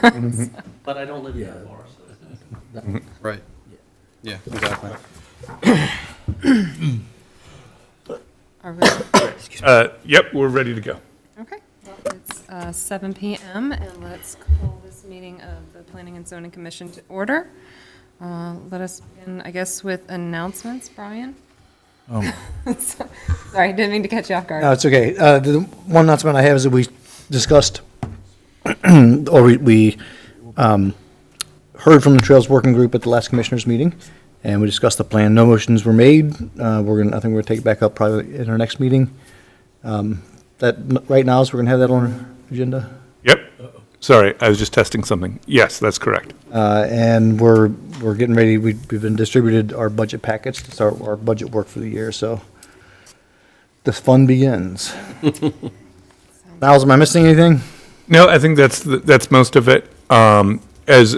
But I don't live that far, so. Right. Yeah, exactly. Are we, Yep, we're ready to go. okay, well, it's 7 PM, and let's call this meeting of the Planning and Zoning Commission to order. Let us begin, I guess, with announcements. Brian? Sorry, didn't mean to catch you off guard. No, it's okay. The one announcement I have is that we discussed, or we heard from the Trails Working Group at the last commissioners meeting, and we discussed the plan. No motions were made. I think we're gonna take it back up probably in our next meeting. That right now, so we're gonna have that on our agenda. Yep. Sorry, I was just testing something. Yes, that's correct. And we're getting ready. We've been distributed our budget packets to start our budget work for the year. So the fun begins. Niles, am I missing anything? No, I think that's most of it. As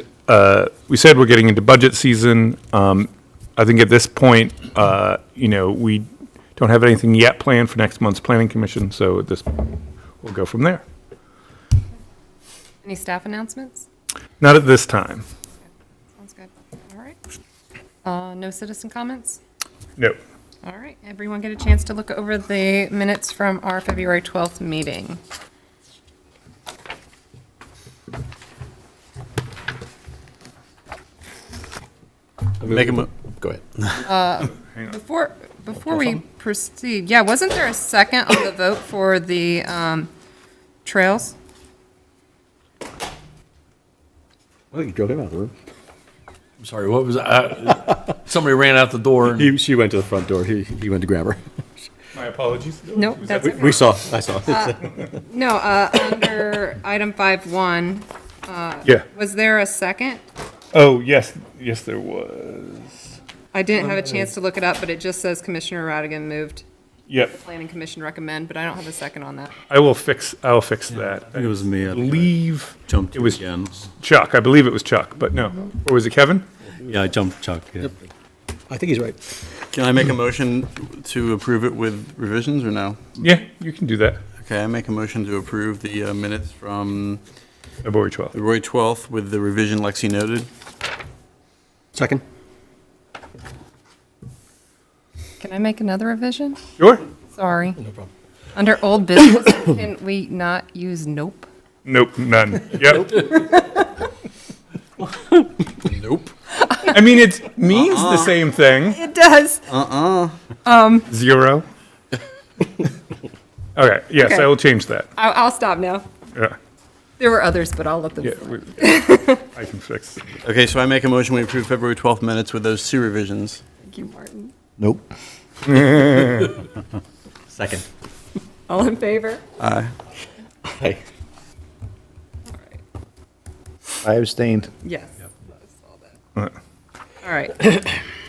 we said, we're getting into budget season. I think at this point, we don't have anything yet planned for next month's planning commission. So at this point, we'll go from there. Any staff announcements? Not at this time. Sounds good. All right. No citizen comments? No. All right, everyone get a chance to look over the minutes from our February 12th meeting. Go ahead. Before we proceed, yeah, wasn't there a second on the vote for the trails? I think you drove him out of the room. I'm sorry, what was that? Somebody ran out the door. And She went to the front door. He went to grab her. My apologies. Nope, that's okay. We saw. I saw. No, under item 5.1, Yeah. was there a second? Oh, yes, there was. I didn't have a chance to look it up, but it just says Commissioner Radigan moved. Yep. Planning Commission recommend, but I don't have a second on that. I'll fix that. I think it was me. I believe Jumped it was again. Chuck. I believe it was Chuck, but no. Or was it Kevin? Yeah, I jumped Chuck. Yeah. I think he's right. Can I make a motion to approve it with revisions or no? Yeah, you can do that. Okay, I make a motion to approve the minutes from February 12th. February 12th with the revision Lexi noted. Second. Can I make another revision? Sure. Sorry. No problem. Under old business, can we not use nope? Nope, none. Yep. Nope. I mean, it means the same thing. It does. Zero. Okay, yes, Okay. I will change that. I'll stop now. Yeah, There were others, but I'll let them. yeah, I can fix it. Okay, so I make a motion we approve February 12th minutes with those two revisions. Thank you, Martin. Nope. Second. All in favor? Aye. Hey. All right. I abstained. Yes. I saw that. All right.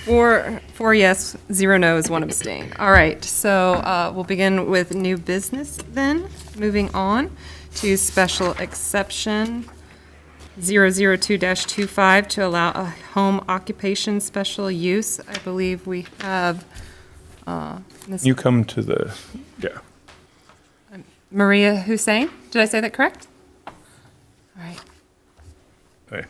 Four yes, 0 no's, 1 abstain. All right, so we'll begin with new business then. Moving on to special exception 002-25 to allow a home occupation special use. I believe we have Ms. You come to the, yeah. Maria Hussein. Did I say that correct? All right. Okay.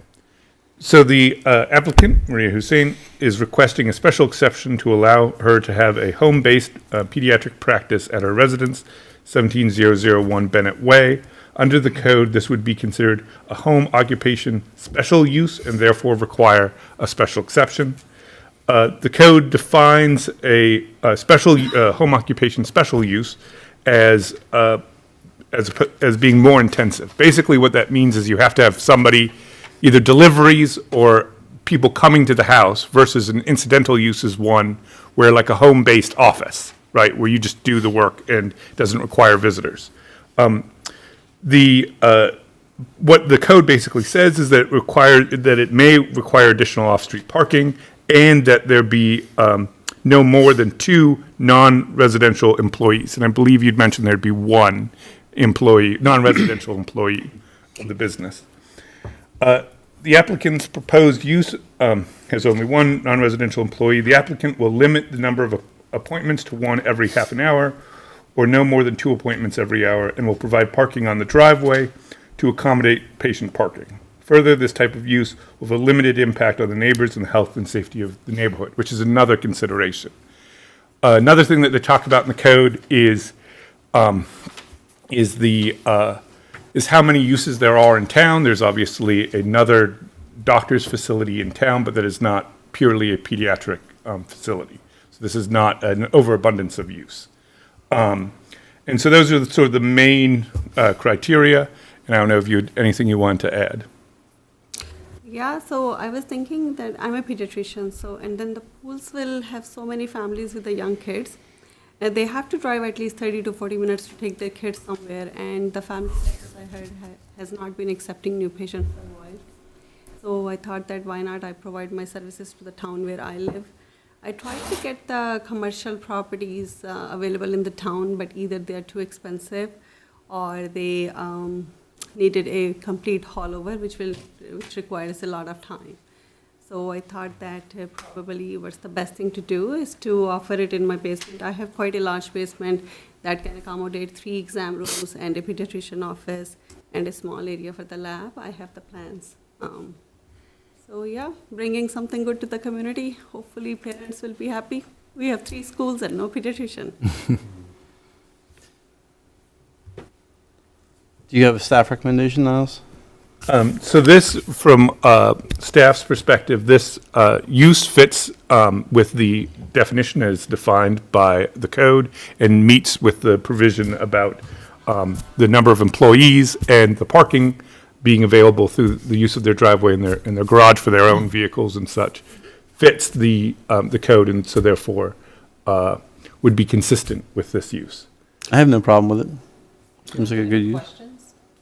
So the applicant, Maria Hussein, is requesting a special exception to allow her to have a home-based pediatric practice at her residence, 17001 Bennett Way. Under the code, this would be considered a home occupation special use and therefore require a special exception. The code defines a special home occupation special use as being more intensive. Basically, what that means is you have to have somebody, either deliveries or people coming to the house, versus an incidental use is one where, like a home-based office, right, where you just do the work and doesn't require visitors. What the code basically says is that it may require additional off-street parking, and that there be no more than 2 non-residential employees. And I believe you'd mentioned there'd be 1 employee, non-residential employee of the business. The applicant's proposed use has only 1 non-residential employee. The applicant will limit the number of appointments to 1 every half an hour, or no more than 2 appointments every hour, and will provide parking on the driveway to accommodate patient parking. Further, this type of use will have a limited impact on the neighbors and the health and safety of the neighborhood, which is another consideration. Another thing that they talk about in the code is how many uses there are in town. There's obviously another doctor's facility in town, but that is not purely a pediatric facility. So this is not an overabundance of use. And so those are sort of the main criteria. And I don't know if you had anything you wanted to add. Yeah, so I was thinking that I'm a pediatrician, and then the pools will have so many families with the young kids. They have to drive at least 30 to 40 minutes to take their kids somewhere, and the family, as I heard, has not been accepting new patients for a while. So I thought that why not I provide my services to the town where I live. I tried to get the commercial properties available in the town, but either they are too expensive or they needed a complete haul-over, which requires a lot of time. So I thought that probably what's the best thing to do is to offer it in my basement. I have quite a large basement that can accommodate 3 exam rooms and a pediatrician office and a small area for the lab. I have the plans. So yeah, bringing something good to the community. Hopefully parents will be happy. We have 3 schools and no pediatrician. Do you have a staff recommendation, Niles? So this, from staff's perspective, this use fits with the definition as defined by the code and meets with the provision about the number of employees and the parking being available through the use of their driveway and their garage for their own vehicles and such. Fits the code, and so therefore would be consistent with this use. I have no problem with it. Seems like a good use.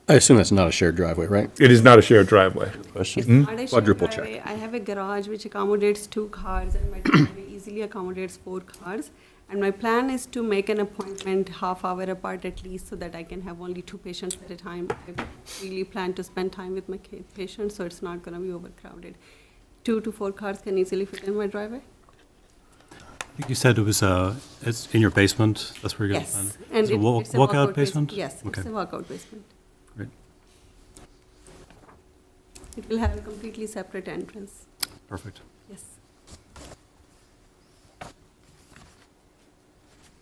I assume that's not a shared driveway, right? It is not a shared driveway. Question. Not a shared Quadruple driveway. I have a garage which accommodates 2 cars, and my driveway easily accommodates 4 cars. And my plan is to make an appointment half hour apart at least, so that I can have only 2 patients at a time. I really plan to spend time with my patients, so it's not going to be overcrowded. 2 to 4 cars can easily fit in my driveway. I think you said it was, it's in your basement, that's where you're going to Yes. plan? And It's a it's a walkout basement? Yes, Okay, it's a walkout basement. great, It will have a completely separate entrance. perfect. Yes.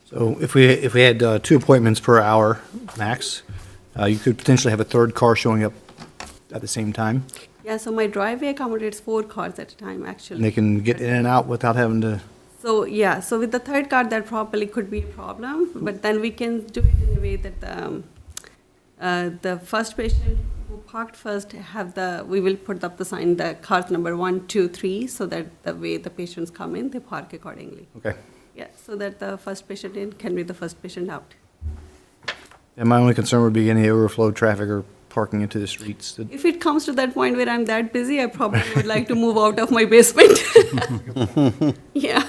So if we had 2 appointments per hour max, you could potentially have a 3rd car showing up at the same time. Yeah, so my driveway accommodates 4 cars at a time, actually. And they can get in and out without having to, So, yeah, so with the 3rd car, that probably could be a problem, but then we can do it in a way that the first patient who parked first we will put up the sign, the cars number 1, 2, 3, so that the way the patients come in, they park accordingly. okay. Yeah, so that the first patient in can be the first patient out. And my only concern would be any overflow traffic or parking into the streets. If it comes to that point where I'm that busy, I probably would like to move out of my basement. Yeah.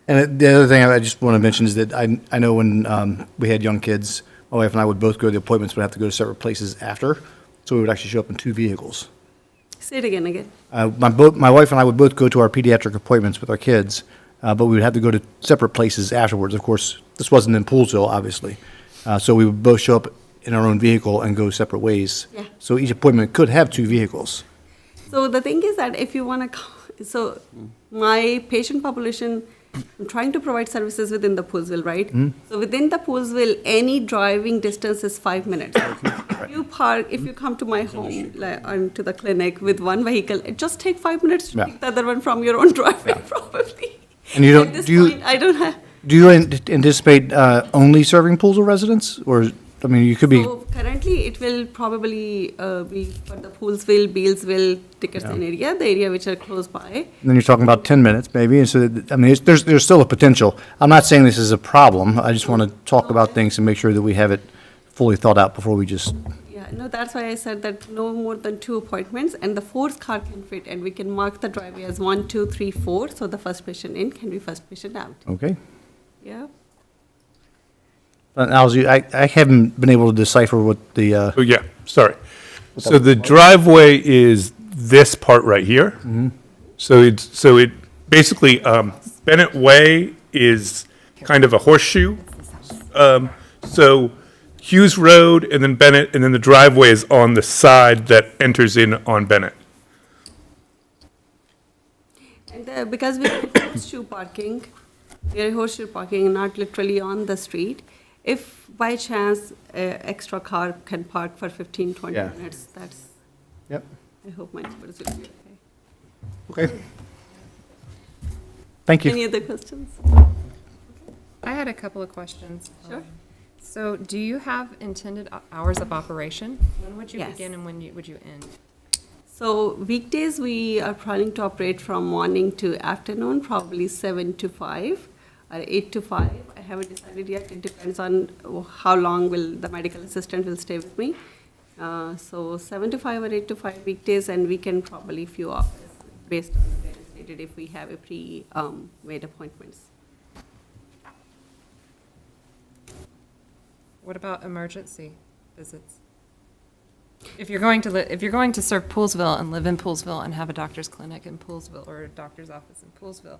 And the other thing I just want to mention is that I know when we had young kids, my wife and I would both go to the appointments, but have to go to separate places after. So we would actually show up in 2 vehicles. Say it again. My wife and I would both go to our pediatric appointments with our kids, but we would have to go to separate places afterwards. Of course, this wasn't in Poolesville, obviously. So we would both show up in our own vehicle and go separate ways. Yeah. So each appointment could have 2 vehicles. So the thing is that if you want to, so my patient population, I'm trying to provide services within the Poolesville, right? So within the Poolesville, any driving distance is 5 minutes. If you come to my home or to the clinic with 1 vehicle, it just take 5 minutes to Yeah. pick the other one from your own driveway, probably. And you don't- At this do you- point, I don't have. Do you anticipate only serving Poolesville residents? Or, I mean, you could be, So currently, it will probably be for the Poolesville, Bealsville, Dickerson area, the area which are close by. then you're talking about 10 minutes maybe. And so, I mean, there's still a potential. I'm not saying this is a problem. I just want to talk about things and make sure that we have it fully thought out before we just, Yeah, no, that's why I said that no more than 2 appointments, and the 4th car can fit, and we can mark the driveway as 1, 2, 3, 4, so the first patient in can be first patient out. okay? Yeah. I haven't been able to decipher what the, Oh, yeah, sorry. So the driveway is this part right here. So it basically, Bennett Way is kind of a horseshoe. So Hughes Road and then Bennett, and then the driveway is on the side that enters in on Bennett. And because we have horseshoe parking, not literally on the street. If by chance extra car can park for 15, 20 Yeah. minutes, that's, Yep. I hope my neighbors will be okay. Okay. Thank you. Any other questions? I had a couple of questions. Sure. So do you have intended hours of operation? When would you Yes. begin and when would you end? So weekdays, we are planning to operate from morning to afternoon, probably 7 to 5 or 8 to 5. I haven't decided yet. It depends on how long will the medical assistant will stay with me. So 7 to 5 or 8 to 5 weekdays, and weekend probably few hours based on the stated if we have a pre-made appointments. What about emergency visits? If you're going to serve Poolesville and live in Poolesville and have a doctor's clinic in Poolesville or a doctor's office in Poolesville,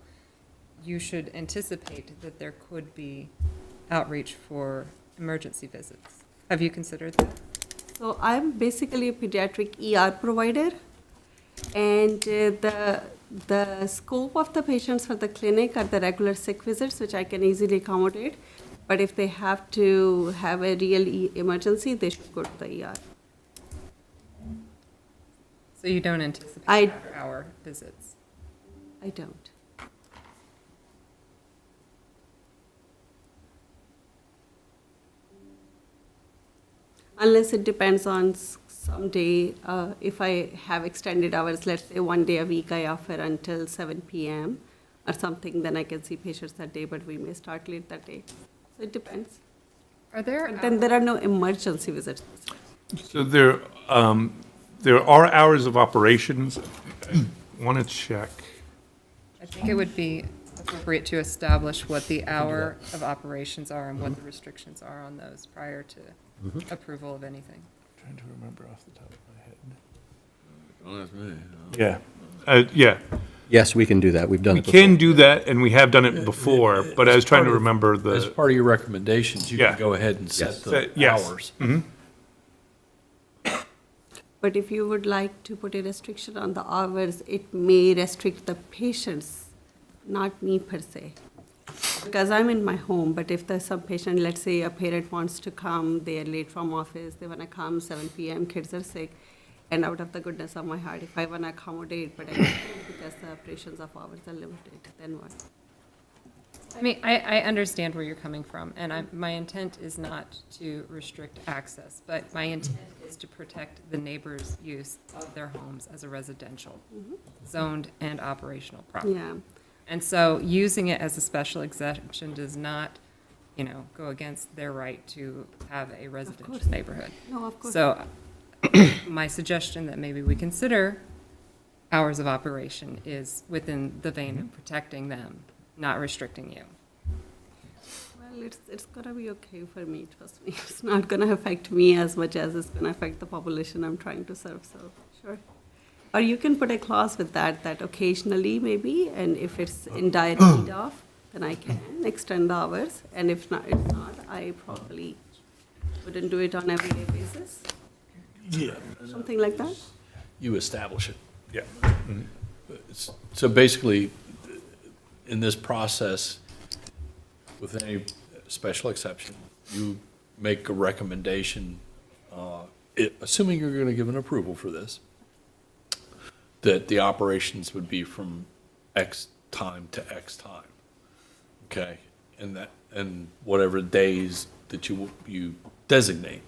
you should anticipate that there could be outreach for emergency visits. Have you considered that? So I'm basically a pediatric ER provider, and the scope of the patients for the clinic are the regular sick visits, which I can easily accommodate. But if they have to have a real emergency, they should go to the ER. So you don't anticipate I- after-hour visits? I don't. Unless it depends on someday, if I have extended hours, let's say one day a week I offer until 7 p.m. or something, then I can see patients that day, but we may start late that day. So it depends. Are there? But then there are no emergency visits. So there are hours of operations. I want to check. I think it would be appropriate to establish what the hour of operations are and what the restrictions are on those prior to approval of anything. Trying to remember off the top of my head. Don't ask me. Yeah. Yes, we can do that. We've done We it before. can do that, and we have done it before, but I was trying to remember As the, part of your recommendations, you Yeah. can go ahead and set Yes. the Yes. hours. But if you would like to put a restriction on the hours, it may restrict the patients, not me per se. Because I'm in my home, but if there's some patient, let's say a parent wants to come, they are late from office, they want to come 7 p.m., kids are sick, and out of the goodness of my heart, if I want to accommodate, but I can't because the operations of hours are limited, then what? I mean, I understand where you're coming from, and my intent is not to restrict access, but my intent is to protect the neighbors' use of their homes as a residential, zoned and operational property. Yeah. And so using it as a special exemption does not, go against their right to have a residential neighborhood. No, of course. So my suggestion that maybe we consider hours of operation is within the vein of protecting them, not restricting you. Well, it's gonna be okay for me, trust me. It's not gonna affect me as much as it's gonna affect the population I'm trying to serve, so, sure. Or you can put a clause with that occasionally maybe, and if it's in dire need of, then I can extend the hours, and if not, I probably wouldn't do it on every day basis, Yeah. something like that. You establish it. yeah. So basically, in this process, with any special exception, you make a recommendation, assuming you're going to give an approval for this, that the operations would be from X time to X time. Okay? And whatever days that you designate.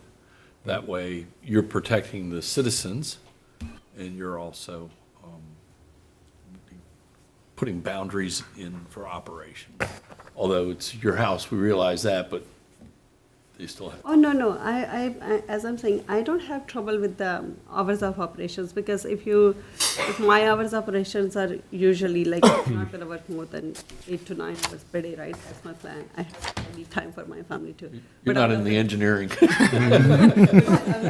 That way, you're protecting the citizens, and you're also putting boundaries in for operation. Although it's your house, we realize that, but they still have. Oh, no, I, as I'm saying, I don't have trouble with the hours of operations, because if my hours of operations are usually like, I'm not gonna work more than 8 to 9 hours per day, right? That's my plan. I have I need time for my family too. You're But not out in of the engineering.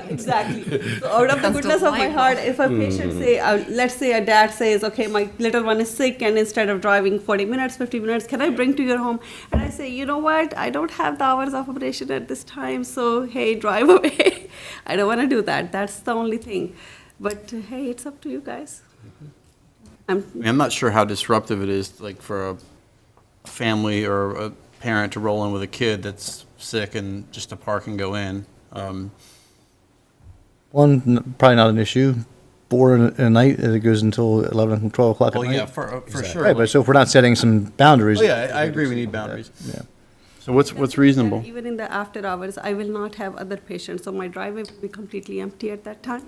Exactly. So out of the That's goodness of my delightful. heart, if a patient say, let's say a dad says, okay, my little one is sick, and instead of driving 40 minutes, 50 minutes, can I bring to your home? And I say, you know what, I don't have the hours of operation at this time, so hey, drive away. I don't want to do that. That's the only thing. But hey, it's up to you guys. I'm not sure how disruptive it is, like, for a family or a parent to roll in with a kid that's sick and just to park and go in. One, probably not an issue. 4 in a night, it goes until 11, 12 o'clock at Well, night. yeah, for sure. Right, but so if we're not setting some boundaries. Oh, yeah, I agree we need boundaries. Yeah. So what's reasonable? And even in the after hours, I will not have other patients, so my driveway will be completely empty at that time.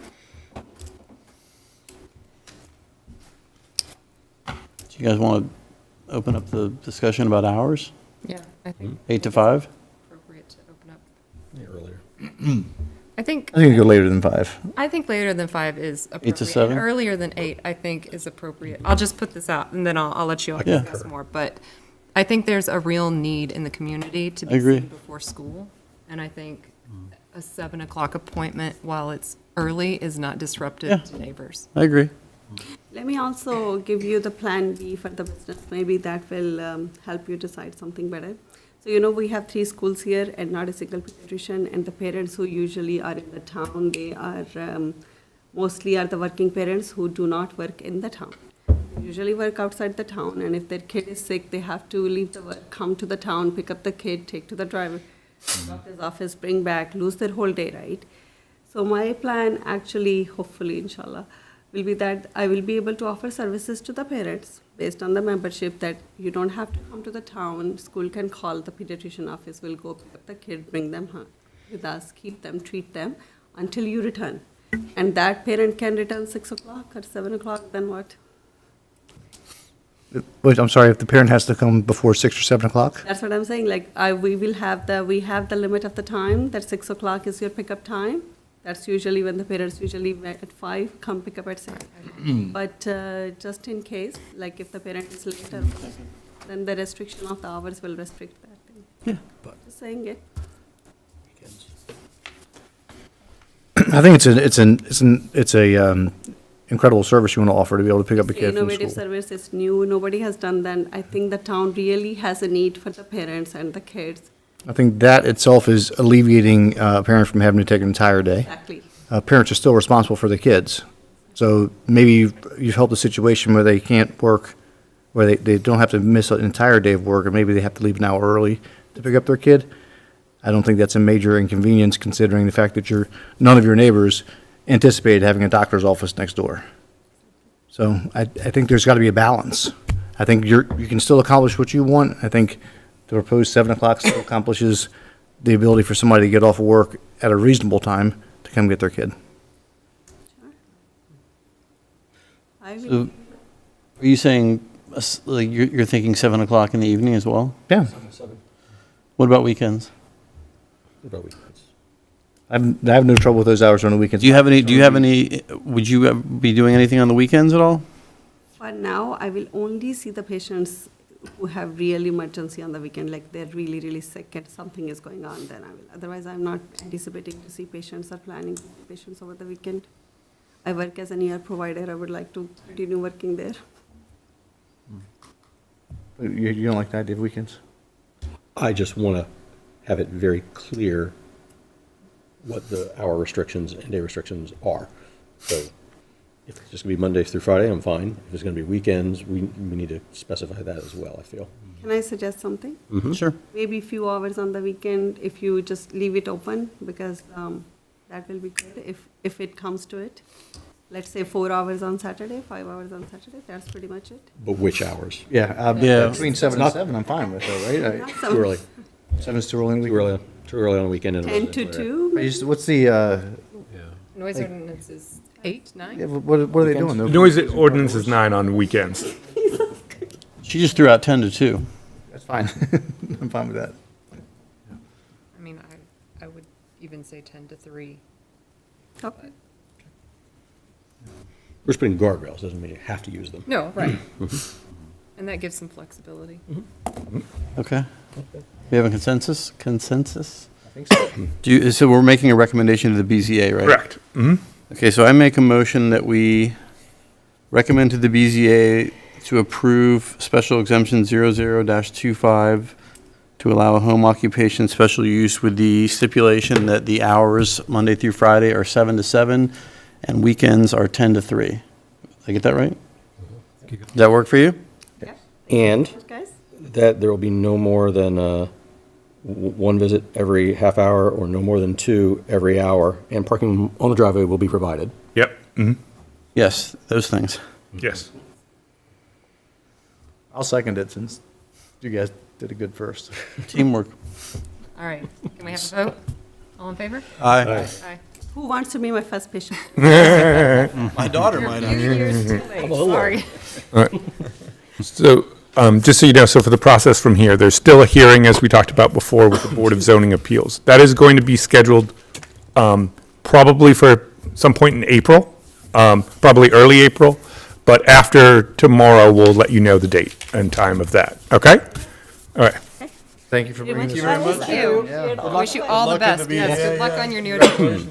Do you guys want to open up the discussion about hours? Yeah, I think 8 to 5? appropriate to open up. Earlier. I think I think we go later than 5. I think later than 5 is appropriate. 7? And earlier than 8, I think, is appropriate. I'll just put this out, and then I'll let you all Yeah. discuss more. But I think there's a real need in the community to I be agree. seen before school. And I think a 7 o'clock appointment, while it's early, is not disruptive Yeah. to neighbors. I agree. Let me also give you the plan B for the business. Maybe that will help you decide something better. So, we have 3 schools here and not a single pediatrician, and the parents who usually are in the town, they are mostly are the working parents who do not work in the town. They usually work outside the town, and if their kid is sick, they have to leave the work, come to the town, pick up the kid, take to the driver, doctor's office, bring back, lose their whole day, right? So my plan actually, hopefully, inshallah, will be that I will be able to offer services to the parents based on the membership, that you don't have to come to the town. School can call the pediatrician office, will go pick up the kid, bring them home with us, keep them, treat them until you return. And that parent can return 6 o'clock or 7 o'clock, then what? But I'm sorry, if the parent has to come before 6 or 7 o'clock? That's what I'm saying, like, we have the limit of the time, that 6 o'clock is your pickup time. That's usually when the parents usually at 5, come pick up at 6. But just in case, like if the parent is later, then the restriction of the hours will restrict that thing. Yeah. Just saying it. I think it's a incredible service you want to offer to be able to pick up a It's kid from innovative school. service, it's new, nobody has done that. I think the town really has a need for the parents and the kids. I think that itself is alleviating a parent from having to take an entire day. Exactly. Parents are still responsible for the kids. So maybe you've helped a situation where they can't work, where they don't have to miss an entire day of work, or maybe they have to leave an hour early to pick up their kid. I don't think that's a major inconvenience, considering the fact that none of your neighbors anticipated having a doctor's office next door. So I think there's got to be a balance. I think you can still accomplish what you want. I think the proposed 7 o'clock still accomplishes the ability for somebody to get off of work at a reasonable time to come get their kid. I will. So are you saying, like, you're thinking 7 o'clock in the evening as well? Yeah. What about weekends? I have no trouble with those hours on the weekends. Do you have any, would you be doing anything on the weekends at all? For now, I will only see the patients who have real emergency on the weekend, like they're really, really sick and something is going on, then I will. Otherwise, I'm not anticipating to see patients or planning to see patients over the weekend. I work as an ER provider, I would like to continue working there. You don't like the idea of weekends? I just want to have it very clear what the hour restrictions and day restrictions are. So if it's just going to be Mondays through Friday, I'm fine. If it's going to be weekends, we need to specify that as well, I feel. Can I suggest something? Sure. Maybe few hours on the weekend, if you just leave it open, because that will be good if it comes to it. Let's say 4 hours on Saturday, 5 hours on Saturday, that's pretty much it. But which hours? Yeah. Yeah. Between 7 and 7, I'm fine with that, right? Not Too some- early. 7's too early in the Too weekend. early on a weekend. in a 10 to residential area. 2, What's the, Noise ordinance is 8, 9? yeah, what are they doing The though? noise ordinance is 9 on weekends. She just threw out 10 to 2. That's fine. I'm fine with that. I mean, I would even say 10 to 3. okay. We're just putting guardrails, doesn't mean you have to use them. No, right. And that gives some flexibility. Okay. We have a consensus? Consensus? I think so. So we're making a recommendation to the BZA, right? Correct. Okay, so I make a motion that we recommend to the BZA to approve special exemption 00-25 to allow a home occupation special use with the stipulation that the hours Monday through Friday are 7 to 7 and weekends are 10 to 3. Did I get that right? Does that work for you? And Guys? that there will be no more than one visit every half hour or no more than two every hour, and parking on the driveway will be provided. Yep. Yes, those things. Yes. I'll second it since you guys did a good first. Teamwork. All right, can we have a vote? All in favor? Aye. Aye. Who wants to be my first patient? My daughter might Few actually. years too late, sorry. So, just so you know, so for the process from here, there's still a hearing, as we talked about before, with the Board of Zoning Appeals. That is going to be scheduled probably for some point in April, probably early April, but after tomorrow, we'll let you know the date and time of that, okay? All right. Thank you for bringing this. Thank you. I wish you all the best. Yes, good luck on your new adventure.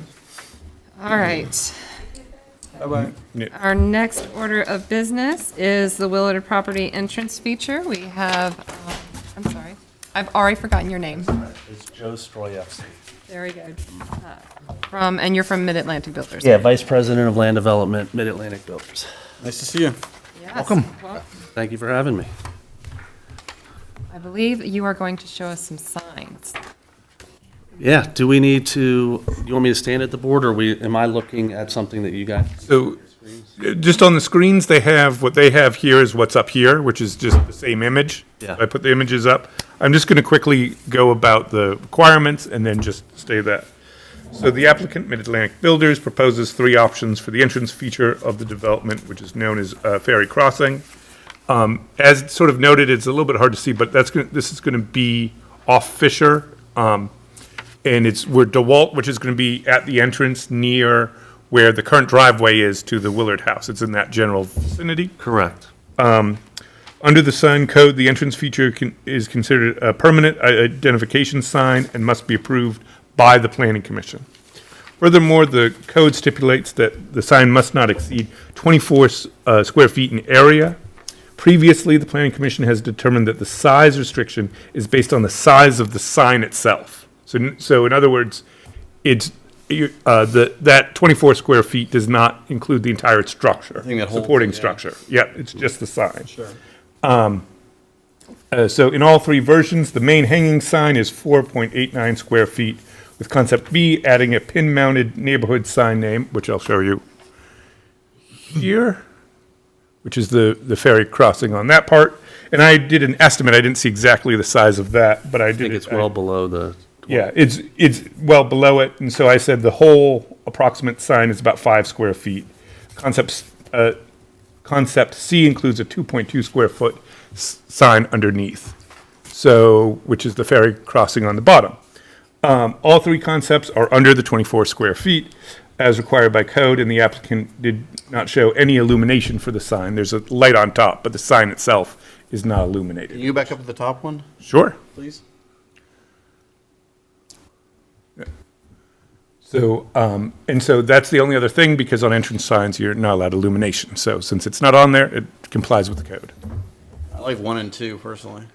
All right. Yeah. Our next order of business is the Willard property entrance feature. We have, I'm sorry, I've already forgotten your name. It's Joe Stroyevsky. Very good. And you're from Mid-Atlantic Builders. Yeah, Vice President of Land Development, Mid-Atlantic Builders. Nice to see you. Yes. Welcome. Well, Thank you for having me. I believe you are going to show us some signs. Yeah, do we need to, you want me to stand at the board, or am I looking at something that you got? So, just on the screens, they have, what they have here is what's up here, which is just the same image. Yeah. I put the images up. I'm just going to quickly go about the requirements and then just say that. So the applicant, Mid-Atlantic Builders, proposes 3 options for the entrance feature of the development, which is known as Ferry Crossing. As sort of noted, it's a little bit hard to see, but this is going to be off Fisher, and it's where DeWalt, which is going to be at the entrance near where the current driveway is to the Willard house. It's in that general vicinity. Correct. Under the sign code, the entrance feature is considered a permanent identification sign and must be approved by the Planning Commission. Furthermore, the code stipulates that the sign must not exceed 24 square feet in area. Previously, the Planning Commission has determined that the size restriction is based on the size of the sign itself. So in other words, it's that 24 square feet does not include the entire structure, thing that holds supporting it, yeah. structure. Yeah, it's just the sign. Sure. So in all 3 versions, the main hanging sign is 4.89 square feet, with concept B adding a pin-mounted neighborhood sign name, which I'll show you here, which is the ferry crossing on that part. And I did an estimate. I didn't see exactly the size of that, but I I did think it. it's well below the. Yeah, it's well below it, and so I said the whole approximate sign is about 5 square feet. Concept C includes a 2.2 square foot sign underneath, so, which is the ferry crossing on the bottom. All 3 concepts are under the 24 square feet as required by code, and the applicant did not show any illumination for the sign. There's a light on top, but the sign itself is not Can illuminated. you back up to the top one, Sure. please? So, and so that's the only other thing, because on entrance signs, you're not allowed illumination. So since it's not on there, it complies with the code. I like 1 and 2 personally.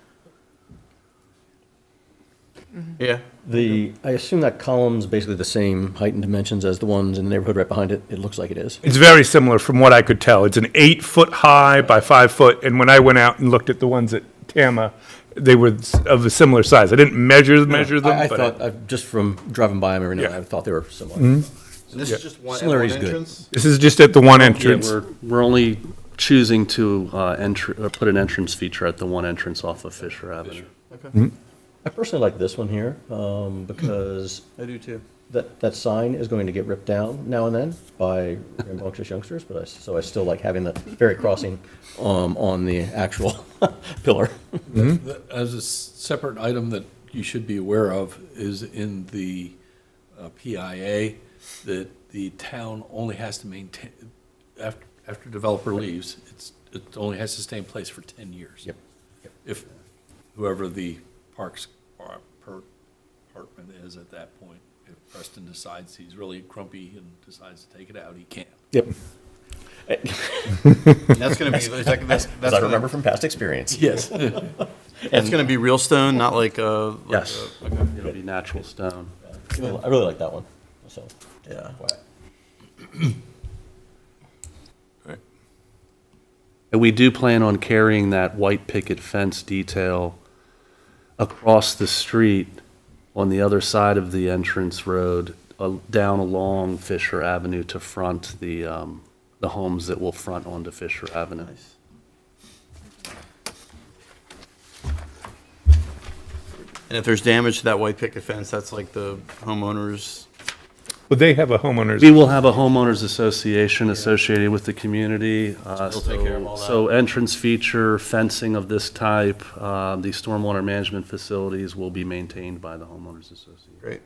Yeah. I assume that column's basically the same height and dimensions as the ones in the neighborhood right behind it. It looks like it is. It's very similar from what I could tell. It's an 8 foot high by 5 foot, and when I went out and looked at the ones at Tama, they were of a similar size. I didn't measure them, I but thought, just from driving by them every now and then, I thought they were similar. So this is just one Similarity's good. entrance? this is just at the one Yeah, entrance. we're only choosing to put an entrance feature at the one entrance off of Fisher Avenue. I personally like this one here, because I do too. that sign is going to get ripped down now and then by rambunctious youngsters, but so I still like having the ferry crossing on the actual pillar. As a separate item that you should be aware of is in the PIA, that the town only has to maintain, after developer leaves, it only has to stay in place for 10 years. Yep. If whoever the parks department is at that point, if Preston decides he's really grumpy and decides to take it out, he can. Yep. That's gonna be, that's As I remember from past experience. Yes. It's gonna be real stone, not like a. Yes. It'll be natural stone. I really like that one, so. Yeah. And we do plan on carrying that white picket fence detail across the street on the other side of the entrance road, down along Fisher Avenue to front the homes that will front onto Fisher Avenue. And if there's damage to that white picket fence, that's like the homeowners. Well, they have a homeowners. We will have a homeowners association associated with the community. they'll take care of all that. So entrance feature, fencing of this type, the stormwater management facilities will be maintained by the homeowners association. Great.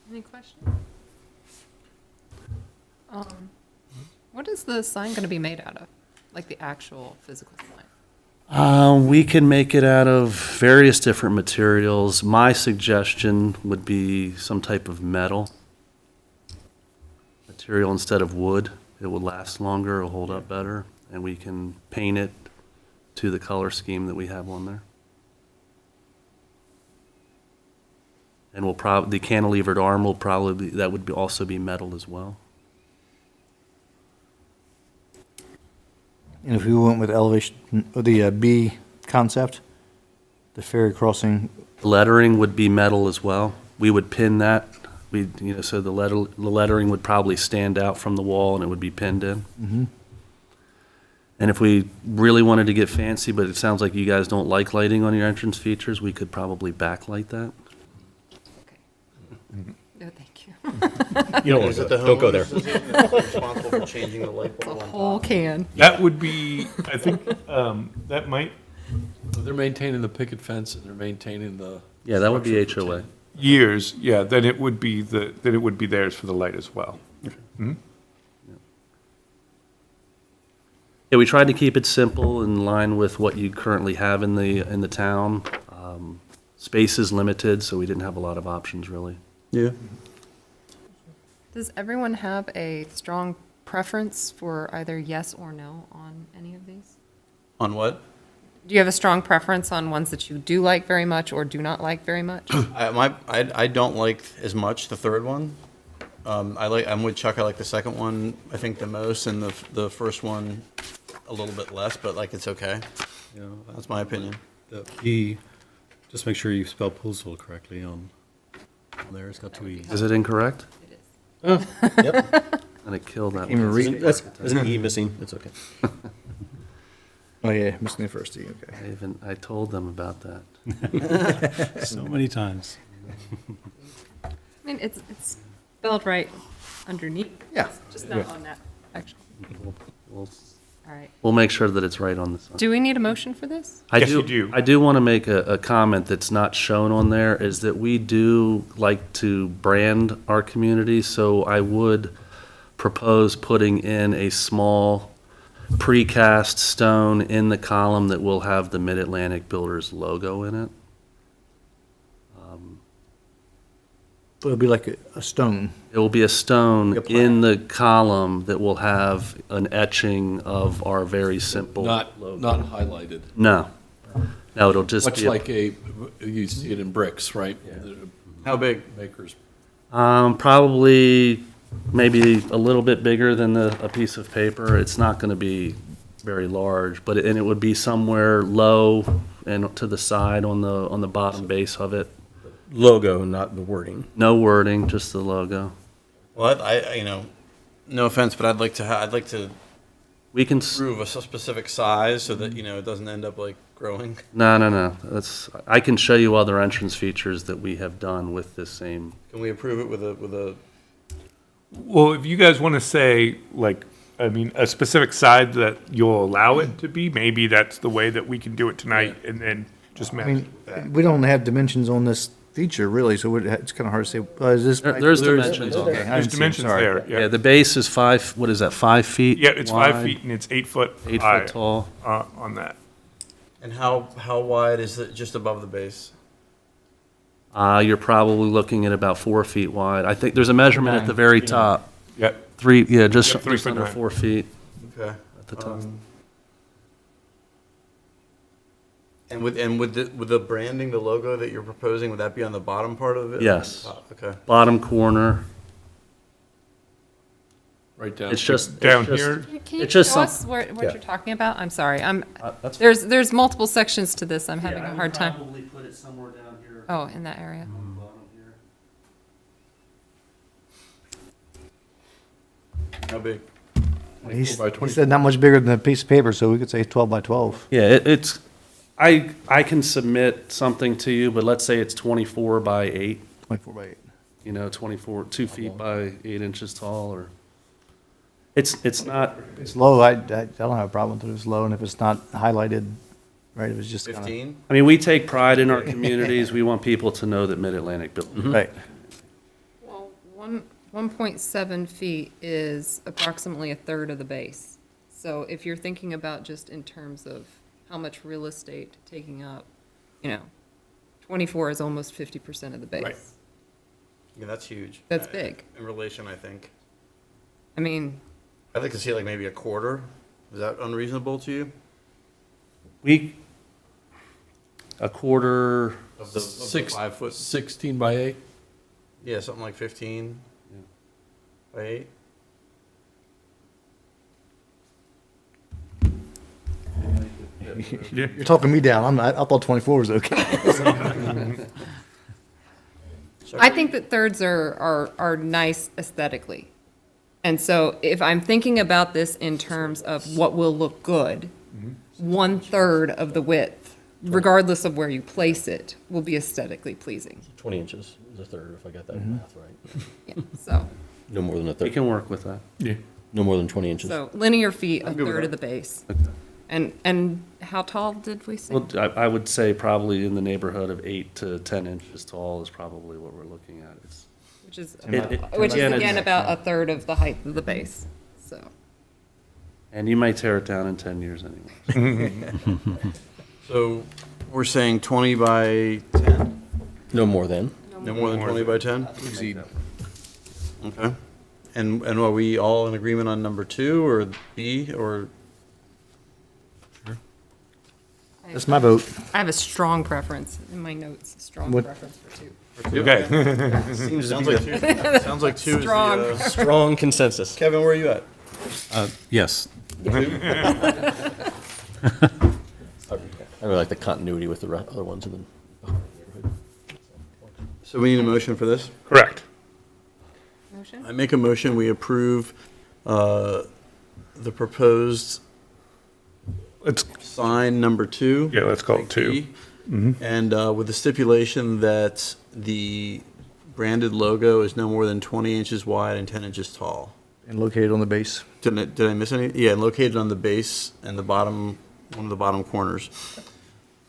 Any questions? What is the sign going to be made out of? Like the actual physical sign? We can make it out of various different materials. My suggestion would be some type of metal material instead of wood. It will last longer, it'll hold up better, and we can paint it to the color scheme that we have on there. And the cantilevered arm will probably, that would also be metal as well. And if we went with elevation, the B concept, the ferry crossing, Lettering would be metal as well. We would pin that. So the lettering would probably stand out from the wall and it would be pinned in. And if we really wanted to get fancy, but it sounds like you guys don't like lighting on your entrance features, we could probably backlight that. Okay. No, thank you. You don't want to go there. Don't go there. Responsible for changing the light bulb on Whole top. can. That would be, I think, that might, They're maintaining the picket fence and they're maintaining the. Yeah, that would be structure for HOA. 10. years, yeah, then it would be theirs for the light as well. Yeah, we tried to keep it simple in line with what you currently have in the town. Space is limited, so we didn't have a lot of options really. Yeah. Does everyone have a strong preference for either yes or no on any of these? On what? Do you have a strong preference on ones that you do like very much or do not like very much? I don't like as much the third one. I'm with Chuck, I like the second one, I think the most, and the first one a little bit less, but like, it's okay. That's my opinion. The E, just make sure you spell Poolesville correctly on there. It's got two E's. Is it incorrect? It is. Yep. I'm gonna kill that Even one. read- There's an E missing, it's okay. oh yeah, missing the first E, okay. I told them about that. So many times. I mean, it's spelled right underneath. Yeah. Just not on that, actually. We'll All right. we'll make sure that it's right on the sign. Do we need a motion for this? Yes, you do. I do want to make a comment that's not shown on there, is that we do like to brand our community, so I would propose putting in a small precast stone in the column that will have the Mid-Atlantic Builders logo in it. So it'll be like a stone. It will be a stone Like a plaque. in the column that will have an etching of our very simple Not logo. highlighted. No. No, it'll just Much be. like you see it in bricks, right? How big? Makers. Probably maybe a little bit bigger than a piece of paper. It's not going to be very large, but it would be somewhere low and to the side on the bottom base of it. Logo, not the wording. No wording, just the logo. Well, I no offense, but I'd like to We can. prove a specific size so that, it doesn't end up like growing. No. I can show you other entrance features that we have done with this same. Can we approve it with a? Well, if you guys want to say, a specific size that you'll allow it to be, maybe that's the way that we can do it tonight, and then just I match mean, that. we don't have dimensions on this feature, really, so it's kind of hard to say, is this? There's dimensions on Okay, there. I There's didn't see, dimensions sorry. there, Yeah, yeah. the base is 5 feet? Yeah, it's 5 wide, feet and it's 8 foot 8 high foot tall. on that. And how wide is it just above the base? You're probably looking at about 4 feet wide. I think there's a measurement at the very top. Yeah, Just Yep, 3 foot under 9. 4 feet Okay. at the top. And with the branding, the logo that you're proposing, would that be on the bottom part of it? Yes. Okay. Bottom corner, Right down. it's just. down it's just- here, Can you It's just show us what Yeah. you're talking about? I'm sorry, that's- there's multiple sections to this, I'm having a hard time. Probably put it somewhere down here. Oh, in that area. How big? He By 20. said not much bigger than a piece of paper, so we could say 12 by 12. Yeah, it's, I can submit something to you, but let's say it's 24 by 8, 24 by 8. 2 feet by 8 inches tall, or, it's not, It's low, I don't have a problem with it, it's low, and if it's not highlighted, right, it was just kind of. 15? I mean, we take pride in our communities. We want people to know that Mid-Atlantic built. Right. Well, 1.7 feet is approximately a third of the base. So if you're thinking about just in terms of how much real estate taking up, 24 is almost 50% of the base. Right. Yeah, that's huge. That's big. In relation, I think. I mean, I'd like to see like maybe a quarter. Is that unreasonable to you? A quarter, Of the 5 foot? 16 by 8? Yeah, something like 15 by 8. yeah. You're talking me down, I thought 24 was okay. I think that thirds are nice aesthetically. And so if I'm thinking about this in terms of what will look good, 1/3 of the width, regardless of where you place it, will be aesthetically pleasing. 20 inches is a third, if I got that math right. Yeah, so, No more than a we third, can work with that. Yeah. no more than 20 inches. so linear feet, a good with third that. of the base. And how tall did we say? Well, I would say probably in the neighborhood of 8 to 10 inches tall is probably what we're looking at. Which is, Again, again it's- about a third of the height of the base, so. And you might tear it down in 10 years anyway. So we're saying 20 by 10? No more than. No more than 20 by 10? Okay. And are we all in agreement on number 2 or B or? That's my vote. I have a strong preference in my notes, strong What- preference for 2. Okay. Sounds like 2. Sounds like 2 is Strong. the, Strong consensus. Kevin, where are you at? Yes. I really like the continuity with the other ones in the neighborhood. So we need a motion for this? Correct. Motion? I make a motion, we approve the proposed Let's, sign number 2. yeah, let's call it 2. B, And with the stipulation that the branded logo is no more than 20 inches wide and 10 inches tall. And located on the base. Did I miss any? Yeah, and located on the base and the bottom, one of the bottom corners.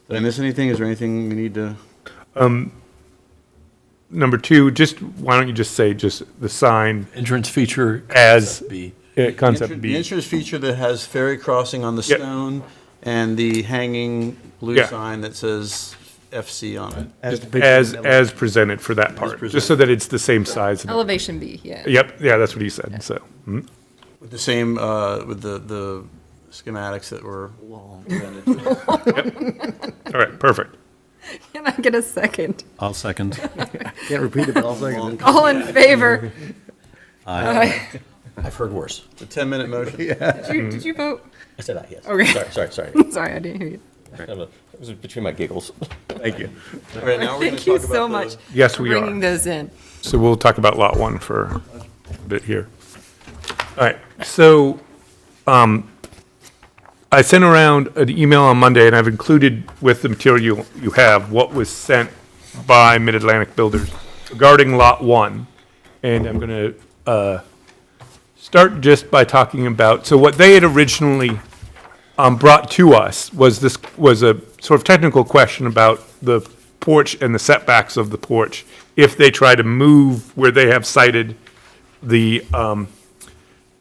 Did I miss anything? Is there anything we need to? Number 2, just, why don't you just say just the sign Entrance feature. as, B. concept The B. entrance feature that has ferry crossing on the Yep. stone and the hanging blue Yeah. sign that says FC on it. As Just depicted in the- as presented for that part, just so that it's the same size. and- Elevation B, yeah. Yep, yeah, that's what he said, so. With the same, with the schematics that were presented. All right, perfect. Can I get a second? I'll second. Can't repeat it, but I'll second it. All in favor? Aye. I've heard worse. It's a 10-minute motion. Did you vote? I said aye, yes. Okay. Sorry. Sorry, I didn't hear you. It was between my giggles. Thank you. All right, now we're going Thank to you talk about so the- much Yes, for we bringing are. those in. So we'll talk about Lot 1 for a bit here. All right, so I sent around an email on Monday, and I've included with the material you have what was sent by Mid-Atlantic Builders regarding Lot 1. And I'm going to start just by talking about, so what they had originally brought to us was a sort of technical question about the porch and the setbacks of the porch if they try to move where they have cited the,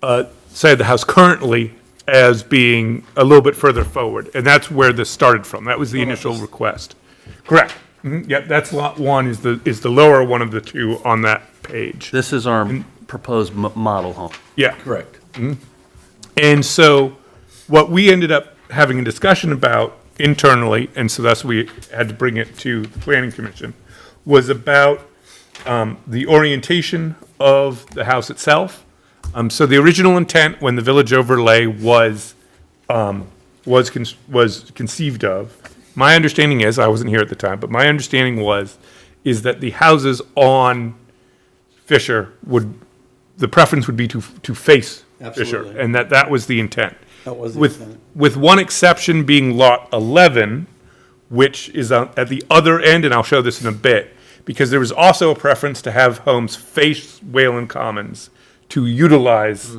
side of the house currently as being a little bit further forward. And that's where this started from. That was the initial request. Correct. Yep, that's lot one, is the lower one of the two on that page. This is our proposed model home. Yeah. Correct. And so what we ended up having a discussion about internally, and so thus we had to bring it to the planning commission, was about the orientation of the house itself. So the original intent when the village overlay was conceived of, my understanding is, I wasn't here at the time, but my understanding is that the houses on Fisher the preference would be to face Fisher, Absolutely. and that was the intent. That was the With, intent. with one exception being lot 11, which is at the other end, and I'll show this in a bit, because there was also a preference to have homes face Wayland Commons to utilize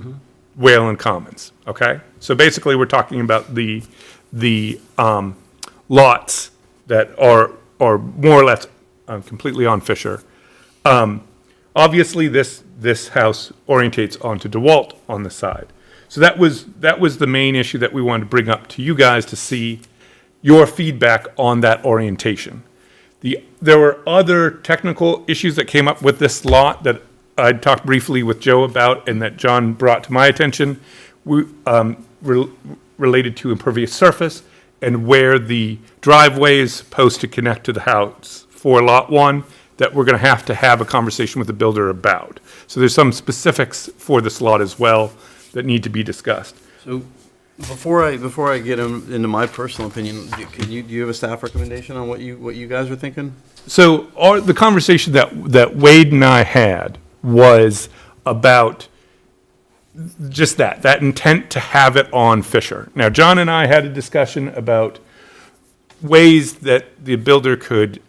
Wayland Commons, okay? So basically, we're talking about the lots that are more or less completely on Fisher. Obviously, this house orientates onto DeWalt on the side. So that was the main issue that we wanted to bring up to you guys to see your feedback on that orientation. There were other technical issues that came up with this lot that I talked briefly with Joe about and that John brought to my attention, related to impervious surface and where the driveway is supposed to connect to the house for lot one, that we're going to have a conversation with the builder about. So there's some specifics for this lot as well that need to be discussed. So before I get into my personal opinion, do you have a staff recommendation on what you guys are thinking? So the conversation that Wade and I had was about just that intent to have it on Fisher. Now, John and I had a discussion about ways that the builder could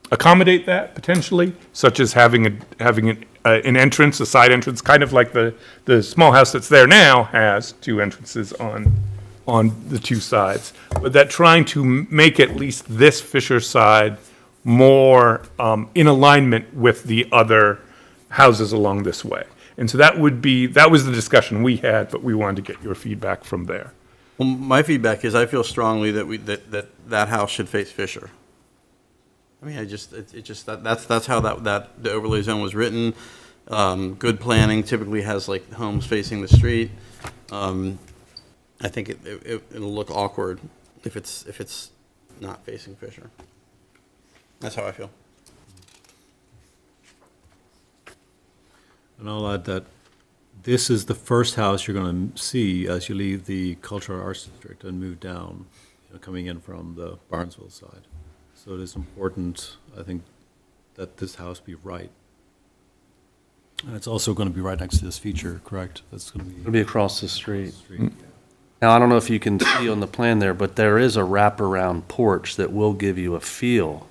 accommodate that potentially, such as having an entrance, a side entrance, kind of like the small house that's there now has two entrances on the two sides. But that trying to make at least this Fisher side more in alignment with the other houses along this way. And so that was the discussion we had, but we wanted to get your feedback from there. Well, my feedback is I feel strongly that that house should face Fisher. I mean, that's how the overlay zone was written. Good planning typically has like homes facing the street. I think it'll look awkward if it's not facing Fisher. That's how I feel. And I'll add that this is the first house you're going to see as you leave the Cultural Arts District and move down, coming in from the Barnesville side. So it is important, I think, that this house be right. And it's also going to be right next to this feature, correct? That's going to be. It'll be across the street. Street. Now, I don't know if you can see on the plan there, but there is a wraparound porch that will give you a feel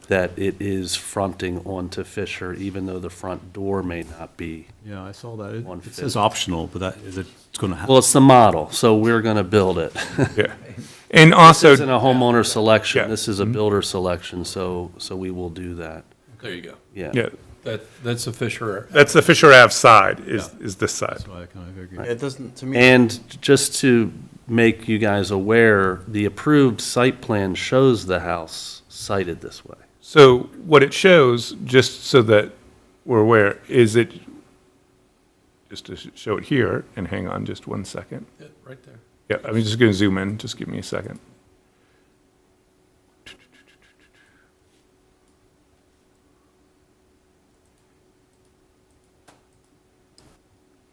that it is fronting onto Fisher, even though the front door may not be. Yeah, I saw that. On It says optional, but it's going to happen. Well, it's the model, so we're going to build it. Yeah. And This also, isn't a homeowner Yeah. selection, this is a builder selection, so we will do that, There you go. yeah. yeah, That's a Fisher. that's the Fisher Ave side, is this side. So I kind of agree. It doesn't, to me. And just to make you guys aware, the approved site plan shows the house sited this way. So what it shows, just so that we're aware, is it, just to show it here, and hang on just 1 second. Yeah, right there. Yeah, I'm just going to zoom in, just give me a second.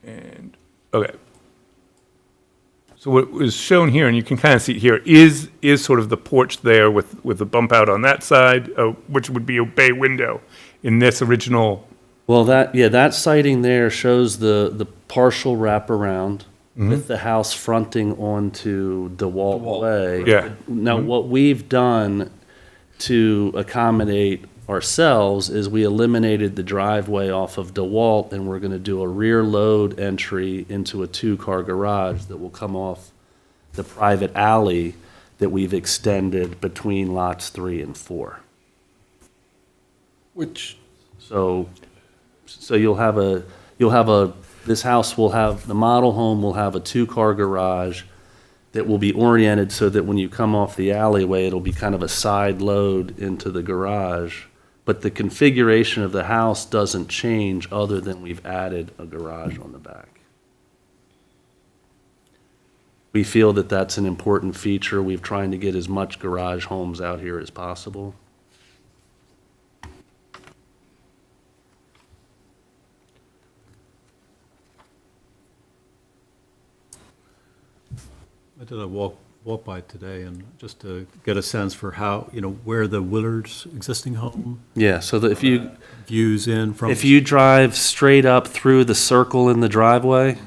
And, okay. So what was shown here, and you can kind of see it here, is sort of the porch there with the bump out on that side, which would be a bay window in this original. Well, that sighting there shows the partial wraparound with the house fronting onto DeWalt Way. Yeah. Now, what we've done to accommodate ourselves is we eliminated the driveway off of DeWalt, and we're going to do a rear load entry into a two-car garage that will come off the private alley that we've extended between lots 3 and 4. Which, So you'll have this house will have, the model home will have a two-car garage that will be oriented so that when you come off the alleyway, it'll be kind of a side load into the garage. But the configuration of the house doesn't change other than we've added a garage on the back. We feel that that's an important feature. We've trying to get as much garage homes out here as possible. I did a walk by today, and just to get a sense for how, where the Willard's existing home Yeah, so that if you, views in from. if you drive straight up through the circle in the driveway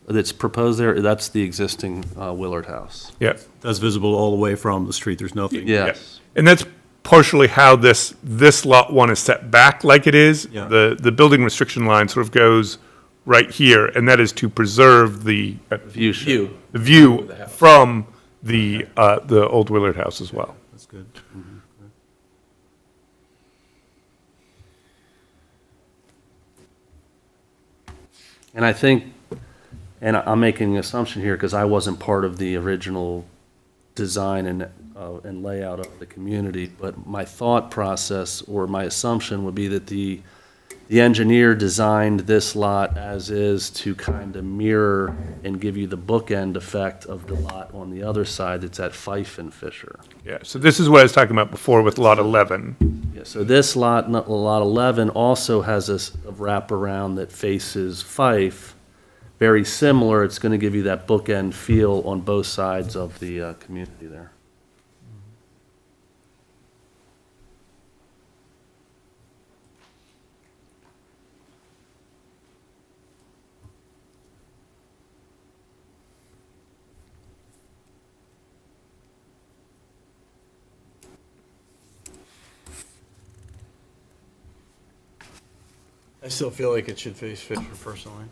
that's proposed there, that's the existing Willard house. Yeah. That's visible all the way from the street, there's nothing. Yes. And that's partially how this lot one is set back like it is. Yeah. The building restriction line sort of goes right here, and that is to preserve the View shed. view from the old Willard house as well. That's good. And I think, and I'm making an assumption here because I wasn't part of the original design and layout of the community, but my thought process or my assumption would be that the engineer designed this lot as is to kind of mirror and give you the bookend effect of the lot on the other side that's at Fife and Fisher. Yeah, so this is what I was talking about before with lot 11. Yeah, so this lot, lot 11, also has a wraparound that faces Fife. Very similar, it's going to give you that bookend feel on both sides of the community there. I still feel like it should face Fisher personally.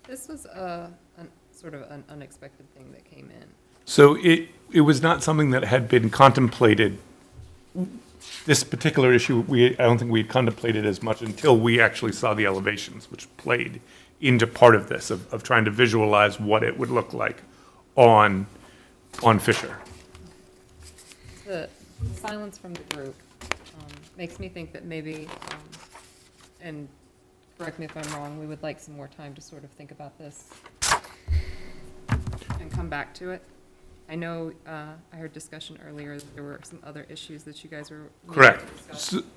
This was sort of an unexpected thing that came in. So it was not something that had been contemplated. This particular issue, I don't think we had contemplated as much until we actually saw the elevations, which played into part of this, of trying to visualize what it would look like on Fisher. The silence from the group makes me think that maybe, and correct me if I'm wrong, we would like some more time to sort of think about this and come back to it. I know, I heard discussion earlier that there were some other issues that you guys were. Correct.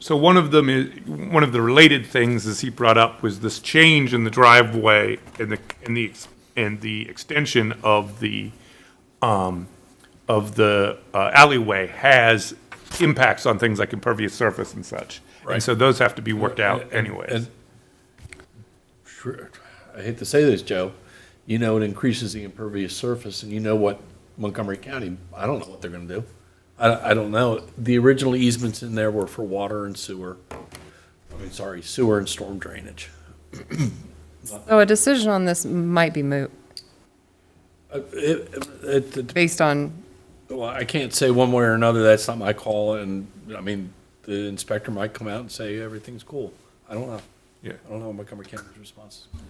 So one of them is, one of the related things, as he brought up, was this change in the driveway and the extension of the alleyway has impacts on things like impervious surface and such. And Right. so those have to be worked out anyways. And sure, I hate to say this, Joe, it increases the impervious surface, and you know what Montgomery County, I don't know what they're gonna do. I don't know. The original easements in there were for water and sewer. Sewer and storm drainage. So a decision on this might be moot, based on, Well, I can't say one way or another, that's not my call, and, the inspector might come out and say everything's cool. I don't know. Yeah. I don't know what Montgomery County's response is.